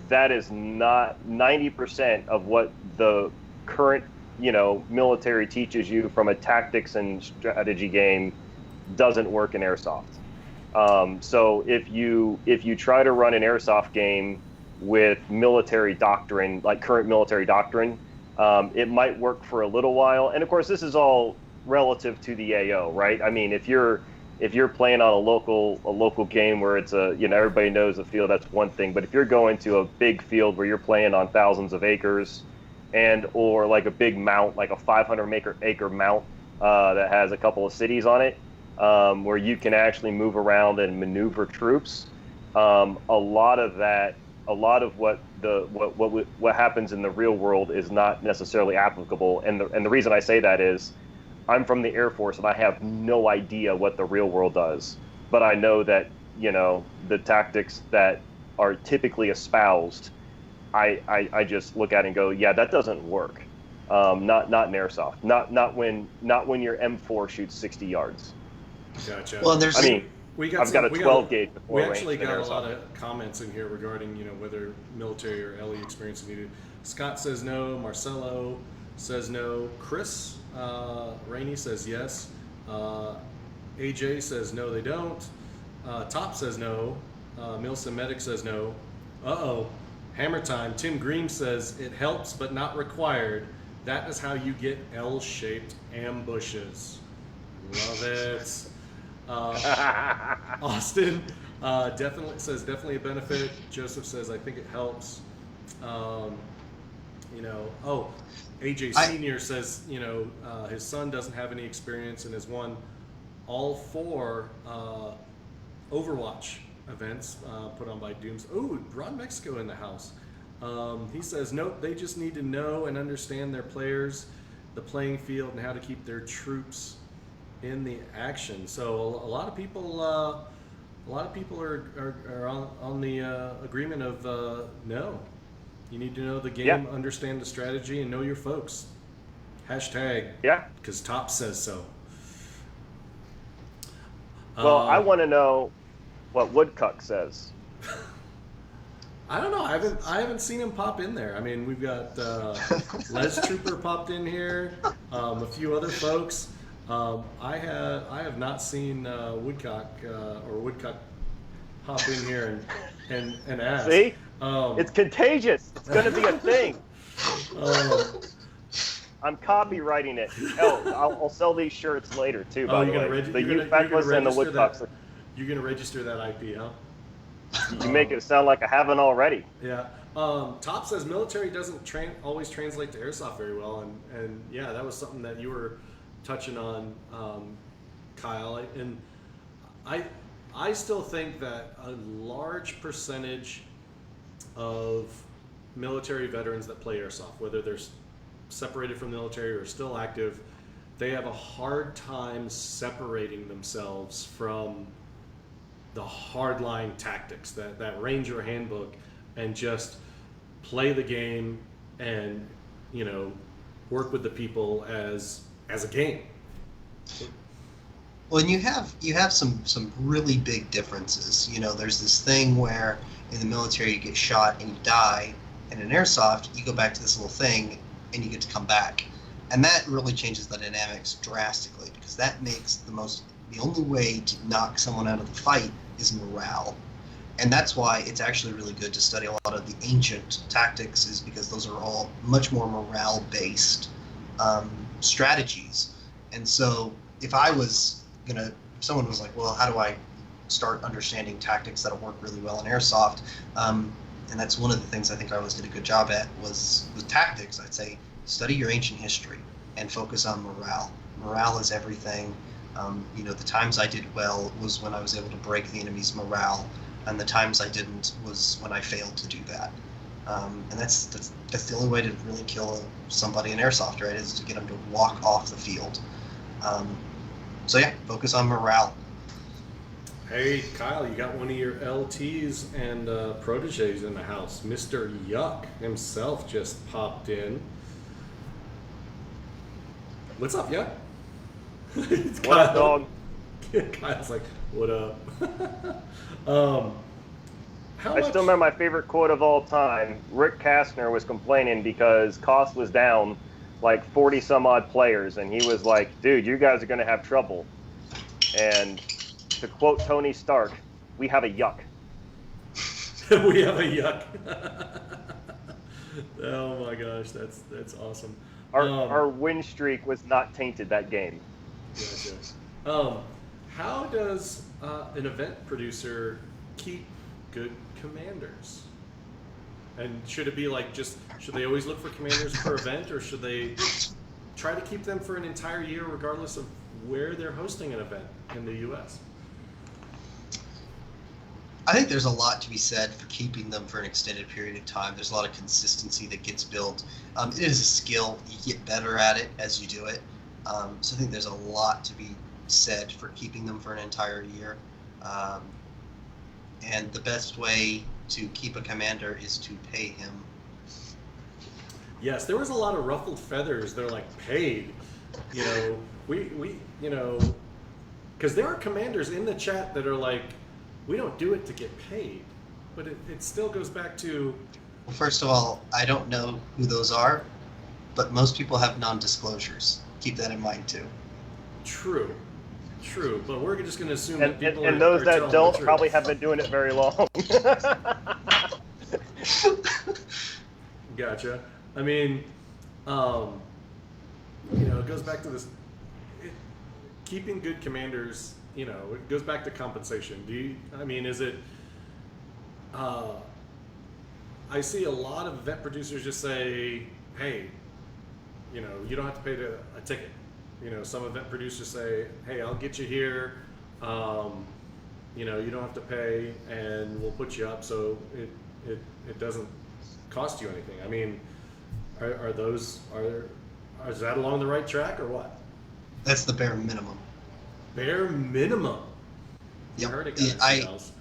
that is not 90% of what the current military teaches you from a tactics and strategy game doesn't work in airsoft. So if you try to run an airsoft game with military doctrine, like current military doctrine, it might work for a little while. And of course, this is all relative to the AO, right? I mean, if you're if you're playing on a local game where it's everybody knows the field, that's one thing. But if you're going to a big field where you're playing on thousands of acres, or like a big mount, like a 500 acre mount that has a couple of cities on it, where you can actually move around and maneuver troops, a lot of what happens in the real world is not necessarily applicable. And the reason I say that is, I'm from the Air Force and I have no idea what the real world does, but I know that the tactics that are typically espoused, I just look at it and go, yeah, that doesn't work. Not in airsoft. Not when your M4 shoots 60 yards. Gotcha. Well, there's. I've got a 12 gauge. We actually got a lot of comments in here regarding whether military or LE experience is needed. Scott says no. Marcelo says no. Chris Rainey says yes. AJ says no, they don't. Top says no. Milson Medic says no. Hammer time. Tim Green says it helps but not required. That is how you get L-shaped ambushes. Love it. Austin definitely a benefit. Joseph says I think it helps. AJ Senior says his son doesn't have any experience and has won all 4 Overwatch events put on by Dooms. Oh, Rod Mexico in the house. He says nope, they just need to know and understand their players, the playing field, and how to keep their troops in the action. So a lot of people are on the agreement of no. You need to know the game, understand the strategy, and know your folks. Hashtag. Yeah. Because Top says so. Well, I want to know what Woodcock says. I don't know. I haven't seen him pop in there. I mean, we've got Les Trooper popped in here, a few other folks. I have not seen Woodcock hop in here and ask. See, it's contagious. It's going to be a thing. I'm copywriting it. I'll sell these shirts later too. By the way, the Youth Feckless and the Woodcocks. You're going to register that IP, huh? You make it sound like I haven't already. Yeah. Top says military doesn't always translate to airsoft very well, and yeah, that was something that you were touching on, Kyle. And I still think that a large percentage of military veterans that play airsoft, whether they're separated from the military or still active, they have a hard time separating themselves from the hardline tactics, that Ranger handbook, and just play the game and work with the people as a game. Well, and you have some really big differences. There's this thing where in the military you get shot and you die, and in airsoft you go back to this little thing and you get to come back, and that really changes the dynamics drastically, because that makes the only way to knock someone out of the fight is morale. And that's why it's actually really good to study a lot of the ancient tactics, is because those are all much more morale-based strategies. And so if someone was like, well, how do I start understanding tactics that'll work really well in airsoft? And that's one of the things I think I always did a good job at was with tactics. I'd say study your ancient history and focus on morale. Morale is everything. The times I did well was when I was able to break the enemy's morale, and the times I didn't was when I failed to do that. And that's the only way to really kill somebody in airsoft, right? Is to get them to walk off the field. So yeah, focus on morale. Hey, Kyle, you got one of your LTs and proteges in the house. Mr. Yuck himself just popped in. What's up, Yuck? What up, dog? Kyle's like, what up? I still remember my favorite quote of all time. Rick Kastner was complaining because cost was down like 40 some odd players, and he was like, dude, you guys are going to have trouble. And to quote Tony Stark, we have a yuck. We have a yuck. Oh my gosh, that's awesome. Our win streak was not tainted that game. Gotcha. how does an event producer keep good commanders? And should it be like should they always look for commanders per event, or should they try to keep them for an entire year regardless of where they're hosting an event in the U.S.? I think there's a lot to be said for keeping them for an extended period of time. There's a lot of consistency that gets built. It is a skill. You get better at it as you do it. So I think there's a lot to be said for keeping them for an entire year. And the best way to keep a commander is to pay him. Yes, there was a lot of ruffled feathers. They're like, paid. You know, we you know, because there are commanders in the chat that are like, we don't do it to get paid. But it still goes back to... Well, first of all, I don't know who those are, but most people have non-disclosures. Keep that in mind, too. True. But we're just going to assume that people and those are that don't probably have been doing it very long. Gotcha. I mean, it goes back to this, keeping good commanders, it goes back to compensation. Is it, I see a lot of event producers just say, hey, you don't have to pay a ticket. Some event producers say, hey, I'll get you here. You don't have to pay, and we'll put you up so it doesn't cost you anything. I mean, is that along the right track or what? That's the bare minimum. Bare minimum. Yep. I heard it got else.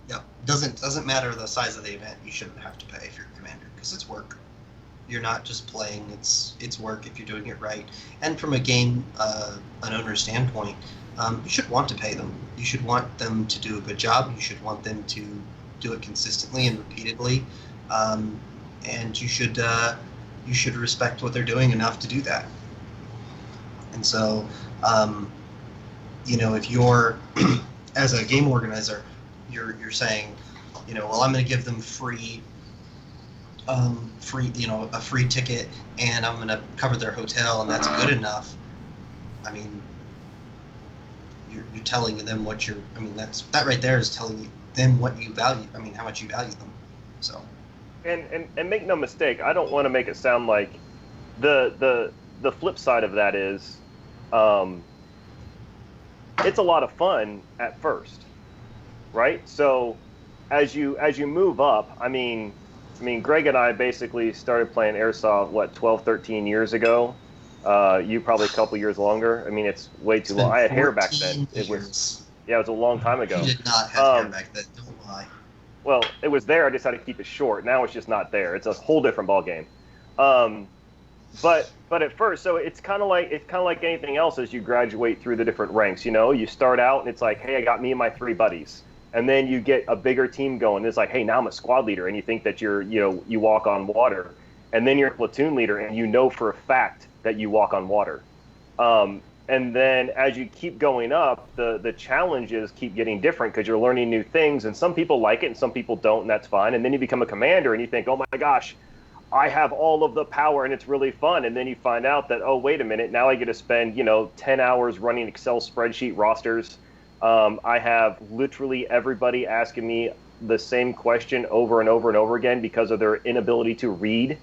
Yep. Doesn't matter the size of the event. You shouldn't have to pay if you're a commander because it's work. You're not just playing. It's work if you're doing it right. And from a game, an owner standpoint, you should want to pay them. You should want them to do a good job. You should want them to do it consistently and repeatedly. And you should respect what they're doing enough to do that. And so, if you're as a game organizer, you're saying, well, I'm going to give them a free ticket, and I'm going to cover their hotel, and that's good enough. I mean, you're telling them that right there is telling them what you value. I mean, how much you value them. So. And make no mistake, I don't want to make it sound like the flip side of that is, it's a lot of fun at first, right? So as you move up, I mean, Greg and I basically started playing Airsoft, 12, 13 years ago. You probably a couple years longer. I mean, it's way too long. I had hair back then. It was a long time ago. You did not have hair back then, don't lie. Well, it was there. I just had to keep it short. Now it's just not there. It's a whole different ball game. But at first, so it's kind of like anything else as you graduate through the different ranks. You start out and it's like, hey, I got me and my 3 buddies, and then you get a bigger team going. It's like, hey, now I'm a squad leader, and you think that you walk on water, and then you're a platoon leader, and for a fact that you walk on water. And then as you keep going up, the challenges keep getting different because you're learning new things, and some people like it and some people don't, and that's fine. And then you become a commander and you think, oh my gosh, I have all of the power and it's really fun. And then you find out that, oh, wait a minute, now I get to spend, 10 hours running Excel spreadsheet rosters. I have literally everybody asking me the same question over and over and over again because of their inability to read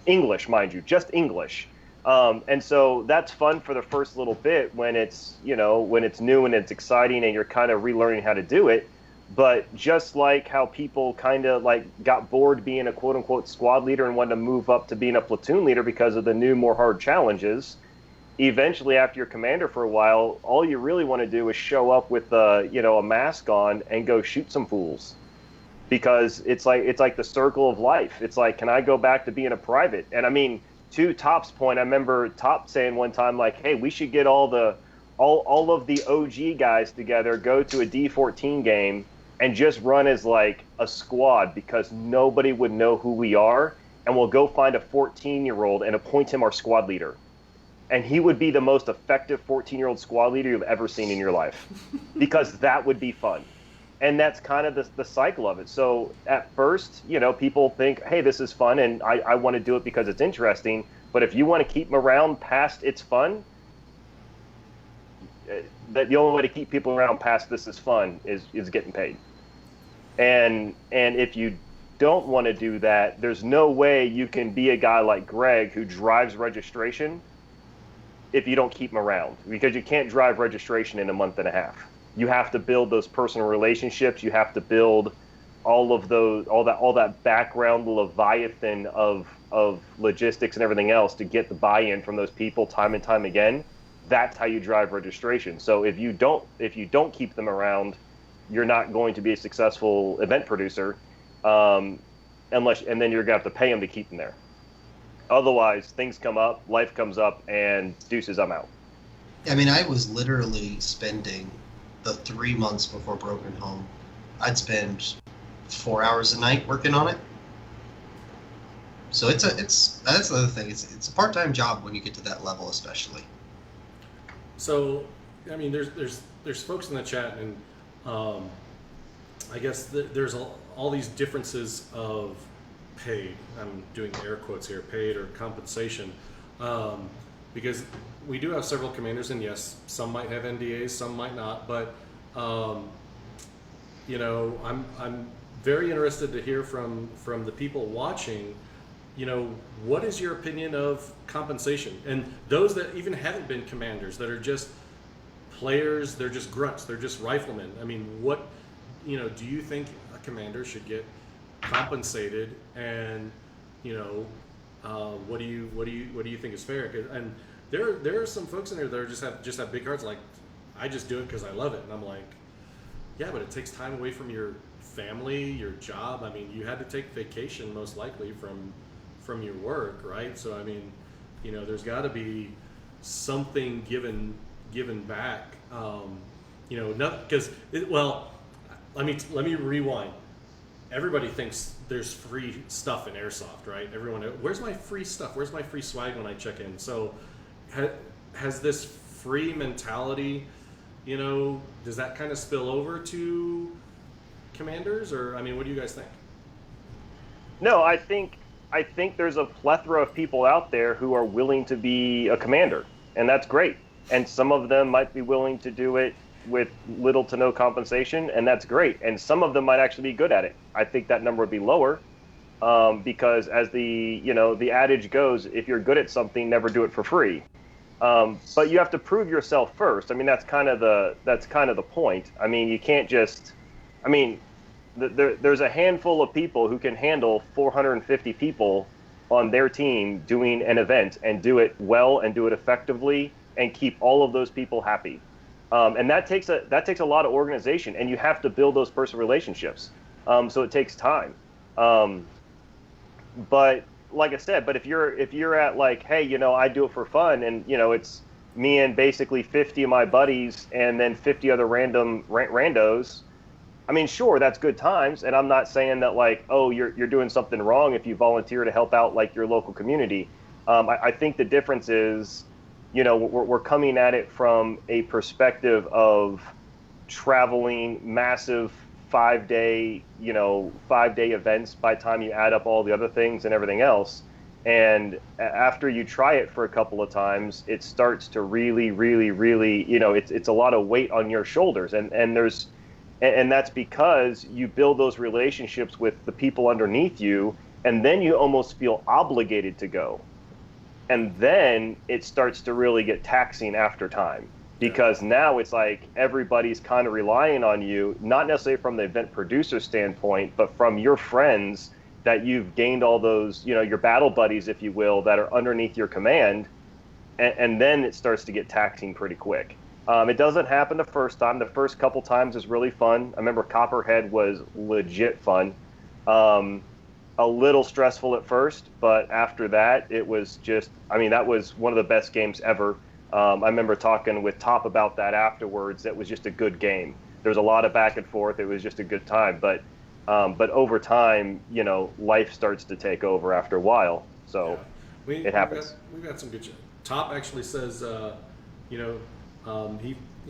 English, mind you, just English. And so that's fun for the first little bit when it's new and it's exciting and you're kind of relearning how to do it. But just like how people kind of got bored being a quote unquote squad leader and wanted to move up to being a platoon leader because of the new, more hard challenges, eventually after you're commander for a while, all you really want to do is show up with a mask on and go shoot some fools. Because it's like the circle of life. It's like, can I go back to being a private? And I mean, to Top's point, I remember Top saying one time, hey, we should get all of the OG guys together, go to a D14 game, and just run as a squad because nobody would know who we are, and we'll go find a 14-year-old and appoint him our squad leader. And he would be the most effective 14-year-old squad leader you've ever seen in your life because that would be fun. And that's kind of the cycle of it. So at first, people think, hey, this is fun, and I want to do it because it's interesting. But if you want to keep them around past it's fun, that the only way to keep people around past this is fun is getting paid. And if you don't want to do that, there's no way you can be a guy like Greg who drives registration if you don't keep him around, because you can't drive registration in a month and a half. You have to build those personal relationships. You have to build all that background leviathan of logistics and everything else to get the buy-in from those people time and time again. That's how you drive registration. So if you don't keep them around, you're not going to be a successful event producer, and then you're gonna have to pay them to keep them there. Otherwise, things come up, life comes up, and deuces, I'm out. I mean, I was literally spending the 3 months before Broken Home. I'd spend 4 hours a night working on it. So that's the other thing. It's a part-time job when you get to that level, especially. So, I mean, there's folks in the chat, and I guess there's all these differences of paid. I'm doing air quotes here, paid or compensation, because we do have several commanders, and yes, some might have NDAs, some might not. But you know, I'm very interested to hear from the people watching. You know, what is your opinion of compensation? And those that even haven't been commanders, that are just players, they're just grunts, they're just riflemen. I mean, what, you know, do you think a commander should get compensated? And you know, what do you think is fair? And there are some folks in there that are just have big hearts, like, I just do it because I love it. And I'm like, yeah, but it takes time away from your family, your job. I mean, you had to take vacation most likely from your work, right? So I mean, you know, there's got to be something given back. You know, not because well, let me rewind. Everybody thinks there's free stuff in airsoft, right? Everyone, where's my free stuff? Where's my free swag when I check in? So has this free mentality, you know, does that kind of spill over to commanders? Or I mean, what do you guys think? No, I think there's a plethora of people out there who are willing to be a commander, and that's great. And some of them might be willing to do it with little to no compensation, and that's great. And some of them might actually be good at it. I think that number would be lower, because as the adage goes, if you're good at something, never do it for free. But you have to prove yourself first. I mean, that's kind of the point. I mean, you can't just. I mean, there's a handful of people who can handle 450 people on their team doing an event and do it well and do it effectively and keep all of those people happy. And that takes a lot of organization, and you have to build those personal relationships. So it takes time. But like I said, but if you're at like, hey, you know, I do it for fun, and you know, it's me and basically 50 of my buddies and then 50 other random randos. I mean, sure, that's good times, and I'm not saying that like, oh, you're doing something wrong if you volunteer to help out like your local community. I think the difference is, you know, we're coming at it from a perspective of traveling massive 5-day events by the time you add up all the other things and everything else. And after you try it for a couple of times, it starts to really, really, really, you know, it's a lot of weight on your shoulders. And that's because you build those relationships with the people underneath you, and then you almost feel obligated to go. And then it starts to really get taxing after time, because now it's like everybody's kind of relying on you, not necessarily from the event producer standpoint, but from your friends that you've gained all those, you know, your battle buddies, if you will, that are underneath your command. And then it starts to get taxing pretty quick. It doesn't happen the first time. The first couple times is really fun. I remember Copperhead was legit fun. A little stressful at first, but after that, it was just, I mean, that was one of the best games ever. I remember talking with Top about that afterwards. It was just a good game. There was a lot of back and forth. It was just a good time. But over time, you know, life starts to take over after a while. So yeah. It happens. We've got some good shit. Top actually says, he, you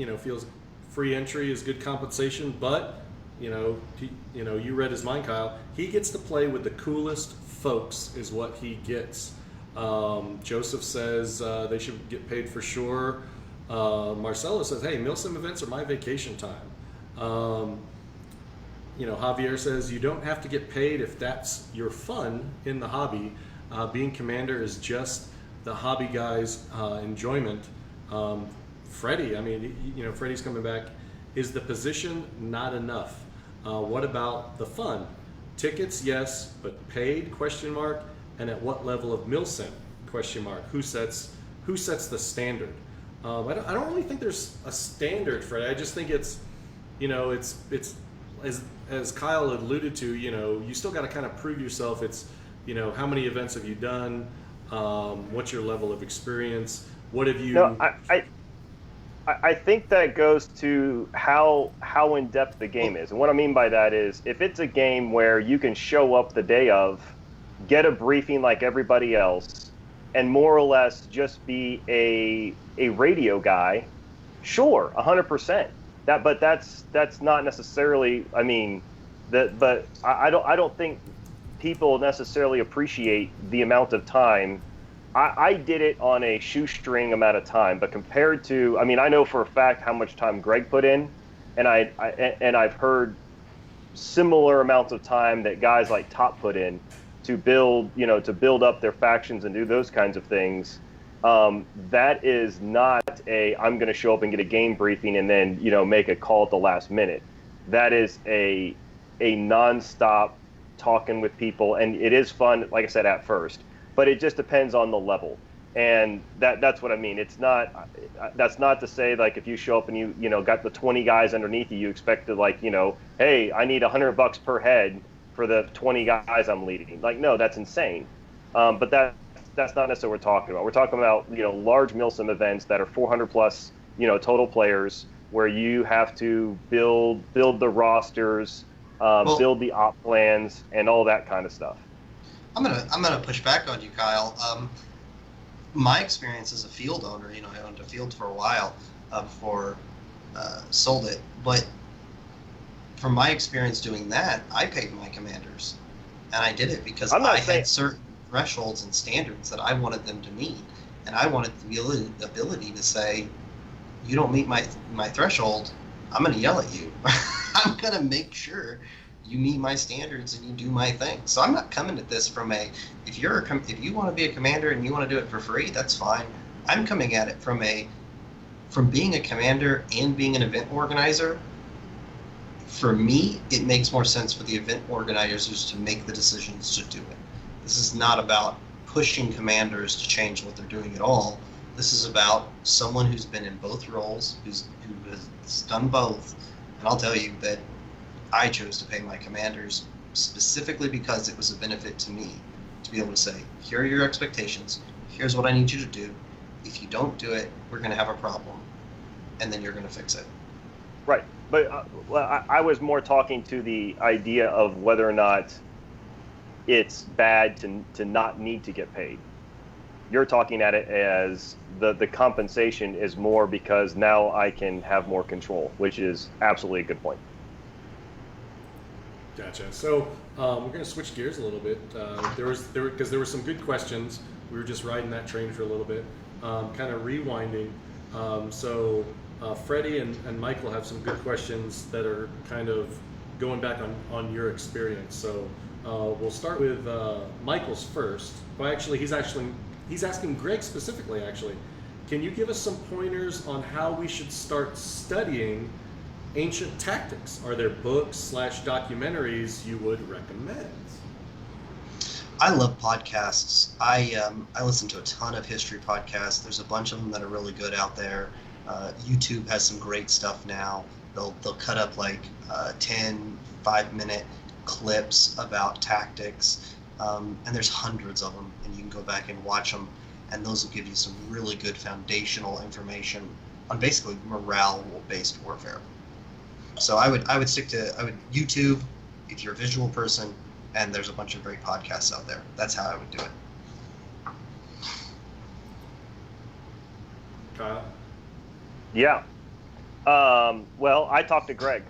know, feels free entry is good compensation, but you read his mind, Kyle. He gets to play with the coolest folks, is what he gets. Joseph says they should get paid for sure. Marcelo says, hey, Milsim events are my vacation time. Javier says, you don't have to get paid if that's your fun in the hobby. Being commander is just the hobby guy's enjoyment. Freddie, Freddie's coming back. Is the position not enough? What about the fun? Tickets, yes, but paid, ? And at what level of Milsim, ? Who sets the standard? I don't really think there's a standard, Freddie. I just think it's as Kyle alluded to, you still got to kind of prove yourself. It's, how many events have you done? What's your level of experience? What have you? No, I think that goes to how in depth the game is, and what I mean by that is if it's a game where you can show up the day of, get a briefing like everybody else, and more or less just be a radio guy, sure, 100%. But that's not necessarily. I mean, but I don't think people necessarily appreciate the amount of time. I did it on a shoestring amount of time, but compared to, I know for a fact how much time Greg put in, and I've heard similar amounts of time that guys like Top put in to build up their factions and do those kinds of things. That is not I'm going to show up and get a game briefing and then make a call at the last minute. That is a nonstop talking with people, and it is fun, like I said, at first, but it just depends on the level, and that's what I mean. It's not that's not to say like if you show up and you got the 20 guys underneath you expect to hey, I need $100 per head for the 20 guys I'm leading. Like, no, that's insane. But that's not necessarily what we're talking about. We're talking about large Milsim events that are 400 plus total players, where you have to build the rosters, build the op plans, and all that kind of stuff. I'm gonna push back on you, Kyle. My experience as a field owner, I owned a field for a while before sold it, but from my experience doing that, I paid my commanders, and I did it because I had certain thresholds and standards that I wanted them to meet, and I wanted the ability to say, you don't meet my threshold, I'm going to yell at you. I'm going to make sure you meet my standards and you do my thing. So I'm not coming at this from if you want to be a commander and you want to do it for free, that's fine. I'm coming at it from being a commander and being an event organizer. For me, it makes more sense for the event organizers to make the decisions to do it. This is not about pushing commanders to change what they're doing at all. This is about someone who's been in both roles, who has done both. And I'll tell you that I chose to pay my commanders specifically because it was a benefit to me to be able to say, here are your expectations, here's what I need you to do. If you don't do it, we're going to have a problem, and then you're going to fix it. Right. But I was more talking to the idea of whether or not it's bad to not need to get paid. You're talking at it as the compensation is more because now I can have more control, which is absolutely a good point. Gotcha. So we're going to switch gears a little bit. Because there were some good questions. We were just riding that train for a little bit, kind of rewinding. Freddie and Michael have some good questions that are kind of going back on your experience. So we'll start with Michael's first. Well, he's asking Greg specifically, actually. Can you give us some pointers on how we should start studying ancient tactics? Are there books / documentaries you would recommend? I love podcasts. I listen to a ton of history podcasts. There's a bunch of them that are really good out there. YouTube has some great stuff now. They'll cut up like 10 5-minute clips about tactics, and there's hundreds of them, and you can go back and watch them, and those will give you some really good foundational information on basically morale-based warfare. So I would stick to YouTube if you're a visual person, and there's a bunch of great podcasts out there. That's how I would do it. Kyle? Yeah. Well, I talked to Greg.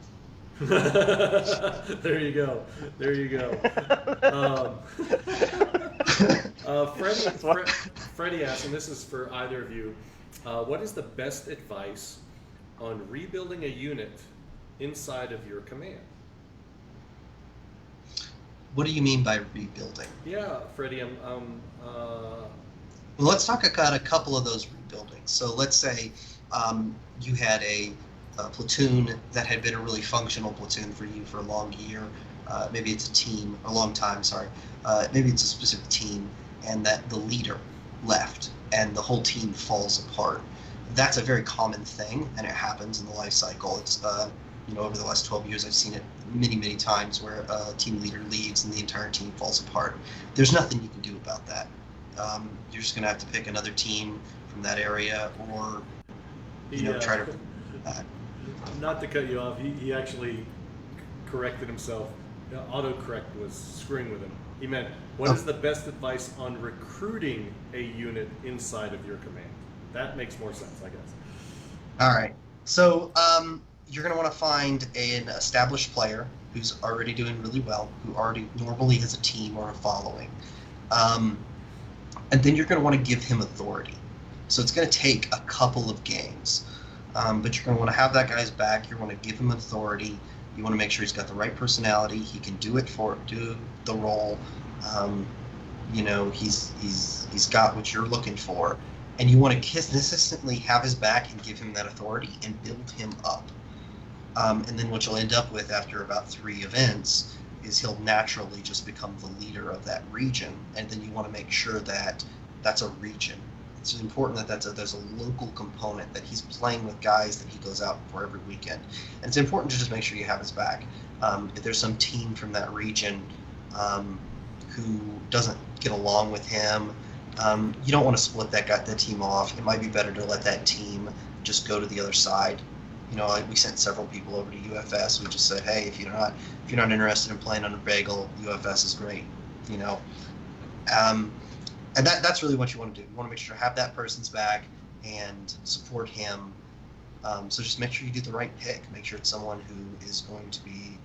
There you go. Freddie asked, and this is for either of you, What is the best advice on rebuilding a unit inside of your command? What do you mean by rebuilding? Yeah, Freddie, Well, let's talk about a couple of those rebuildings. So let's say you had a platoon that had been a really functional platoon for you for a long year. Maybe it's a team, a long time, sorry. Maybe it's a specific team, and that the leader left and the whole team falls apart. That's a very common thing, and it happens in the life cycle. It's over the last 12 years, I've seen it many, many times where a team leader leaves and the entire team falls apart. There's nothing you can do about that. You're just going to have to pick another team from that area, or try to. Not to cut you off, he actually corrected himself. Autocorrect was screwing with him. He meant, what is the best advice on recruiting a unit inside of your command? That makes more sense, I guess. All right. So you're going to want to find an established player who's already doing really well, who already normally has a team or a following. And then you're going to want to give him authority. So it's going to take a couple of games. But you're going to want to have that guy's back. You want to give him authority. You want to make sure he's got the right personality. He can do the role. He's got what you're looking for. And you want to consistently have his back and give him that authority and build him up. And then what you'll end up with after about 3 events is he'll naturally just become the leader of that region. And then you want to make sure that that's a region. It's important that there's a local component, that he's playing with guys that he goes out for every weekend. And it's important to just make sure you have his back. If there's some team from that region who doesn't get along with him, you don't want to split that team off. It might be better to let that team just go to the other side. Like we sent several people over to UFS. We just said, hey, if you're not interested in playing under Bagel, UFS is great. And that's really what you want to do. You want to make sure to have that person's back and support him. So just make sure you do the right pick. Make sure it's someone who is going to be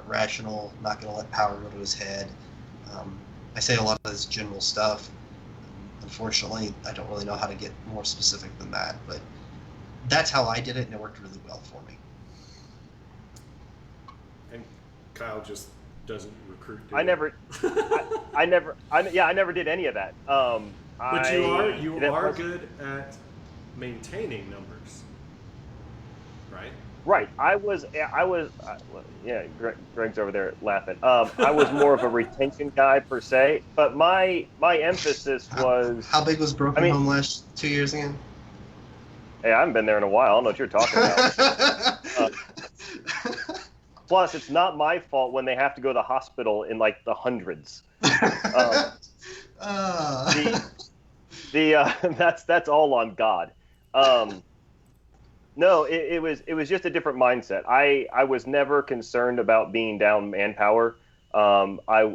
rational, not going to let power go to his head. I say a lot of this general stuff. Unfortunately, I don't really know how to get more specific than that, but that's how I did it, and it worked really well for me. And Kyle just doesn't recruit. I never did any of that. But you are good at maintaining numbers, right? Right. I was. Greg's over there laughing. I was more of a retention guy per se, but my emphasis was. How big was Broken Home last 2 years again? Hey, I haven't been there in a while. I don't know what you're talking about. Plus, it's not my fault when they have to go to the hospital in like the hundreds. That's all on God. No, it was just a different mindset. I was never concerned about being down manpower. I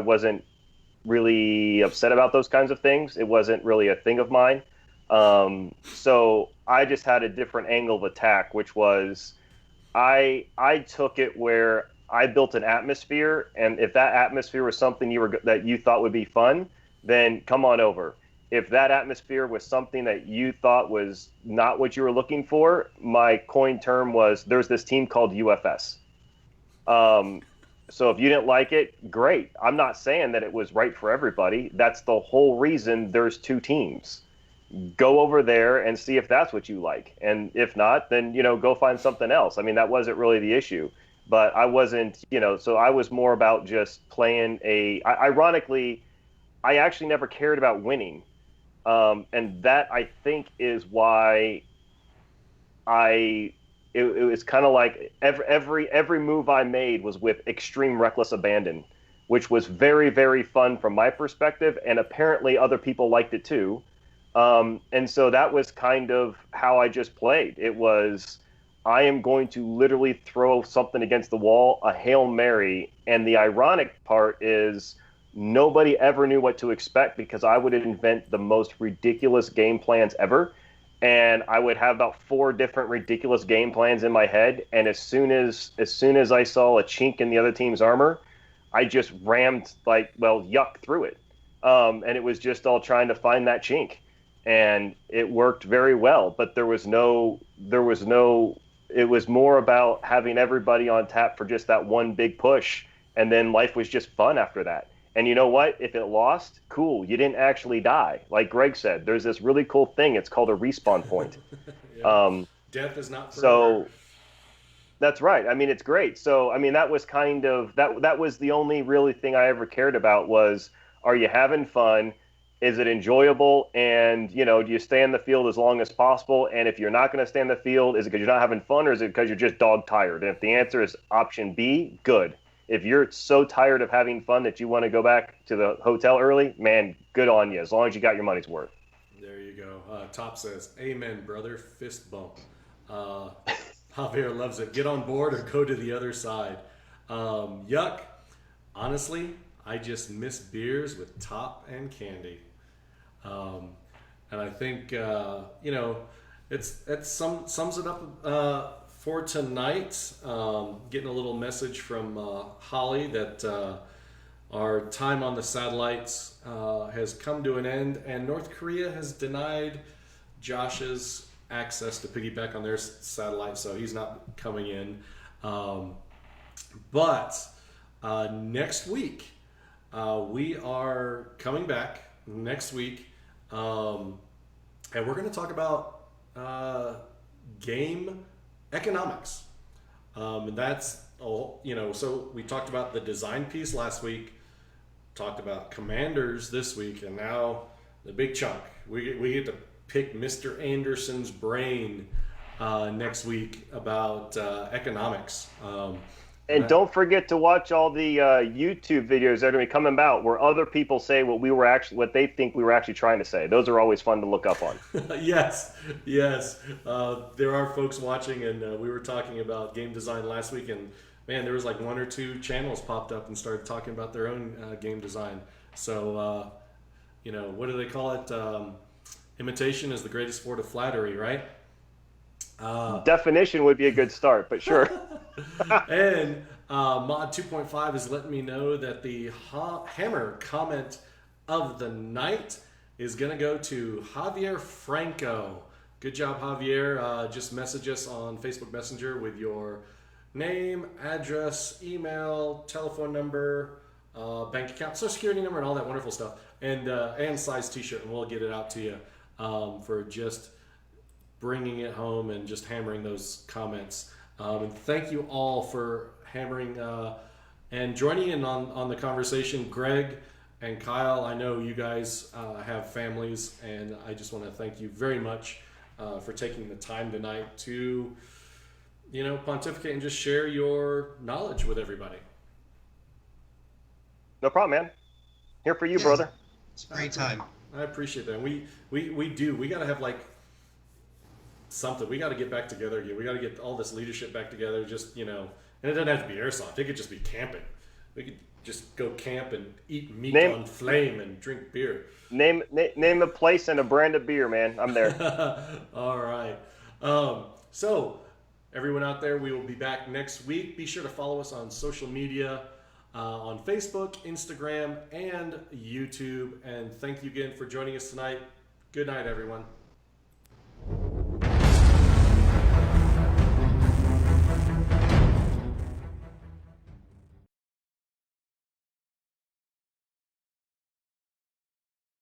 wasn't really upset about those kinds of things. It wasn't really a thing of mine. So I just had a different angle of attack, which was I took it where I built an atmosphere, and if that atmosphere was something that you thought would be fun, then come on over. If that atmosphere was something that you thought was not what you were looking for, my coin term was, there's this team called UFS. So if you didn't like it, great. I'm not saying that it was right for everybody. That's the whole reason there's 2 teams. Go over there and see if that's what you like. And if not, then, go find something else. I mean, that wasn't really the issue. But I wasn't, so I was more about just playing ironically, I actually never cared about winning. And that, I think, is why it was kind of like every move I made was with extreme reckless abandon, which was very, very fun from my perspective. And apparently other people liked it too. And so that was kind of how I just played. It was, I am going to literally throw something against the wall, a Hail Mary. And the ironic part is nobody ever knew what to expect, because I would invent the most ridiculous game plans ever. And I would have about 4 different ridiculous game plans in my head. And as soon as I saw a chink in the other team's armor, I just rammed yuck through it. And it was just all trying to find that chink. and it worked very well. But there was no. It was more about having everybody on tap for just that one big push, and then life was just fun after that. And you know what? If it lost, cool. You didn't actually die. Like Greg said, there's this really cool thing. It's called a respawn point. Yeah. Death is not forever. So that's right. I mean, it's great. So, I mean, that was kind of that was the only really thing I ever cared about was, are you having fun? Is it enjoyable? And, you know, do you stay in the field as long as possible? And if you're not going to stay in the field, is it because you're not having fun, or is it because you're just dog tired? And if the answer is option B, good. If you're so tired of having fun that you want to go back to the hotel early, man, good on you, as long as you got your money's worth. There you go. Top says, amen, brother. Fist bump. Javier loves it. Get on board or go to the other side. Yuck. Honestly, I just miss beers with Top and candy. And I think, you know, it sums it up for tonight. Getting a little message from Holly that our time on the satellites has come to an end, and North Korea has denied Josh's access to piggyback on their satellite, so he's not coming in. But next week, we are coming back next week, and we're going to talk about game economics. And that's all, you know, so we talked about the design piece last week, talked about commanders this week, and now the big chunk. We get to pick Mr. Anderson's brain next week about economics. And don't forget to watch all the YouTube videos that are going to be coming out where other people say what they think we were actually trying to say. Those are always fun to look up on. Yes. There are folks watching, and we were talking about game design last week, and man, there was like one or two channels popped up and started talking about their own game design. So, you know, what do they call it? Imitation is the greatest form of flattery, right? Definition would be a good start, but sure. And Mod 2.5 is letting me know that the Hammer comment of the night is going to go to Javier Franco. Good job, Javier. Just message us on Facebook Messenger with your name, address, email, telephone number, bank account, social security number, and all that wonderful stuff, and size t-shirt, and we'll get it out to you for just bringing it home and just hammering those comments. And thank you all for hammering and joining in on the conversation. Greg and Kyle, I know you guys have families, and I just want to thank you very much for taking the time tonight to, you know, pontificate and just share your knowledge with everybody. No problem, man. Here for you, brother. It's a great time. I appreciate that. We got to have like something. We got to get back together again. We got to get all this leadership back together. Just, you know, and it doesn't have to be airsoft. It could just be camping. We could just go camp and eat meat on flame and drink beer. Name a place and a brand of beer, man. I'm there. All right. So everyone out there, we will be back next week. Be sure to follow us on social media, on Facebook, Instagram, and YouTube. And thank you again for joining us tonight. Good night, everyone.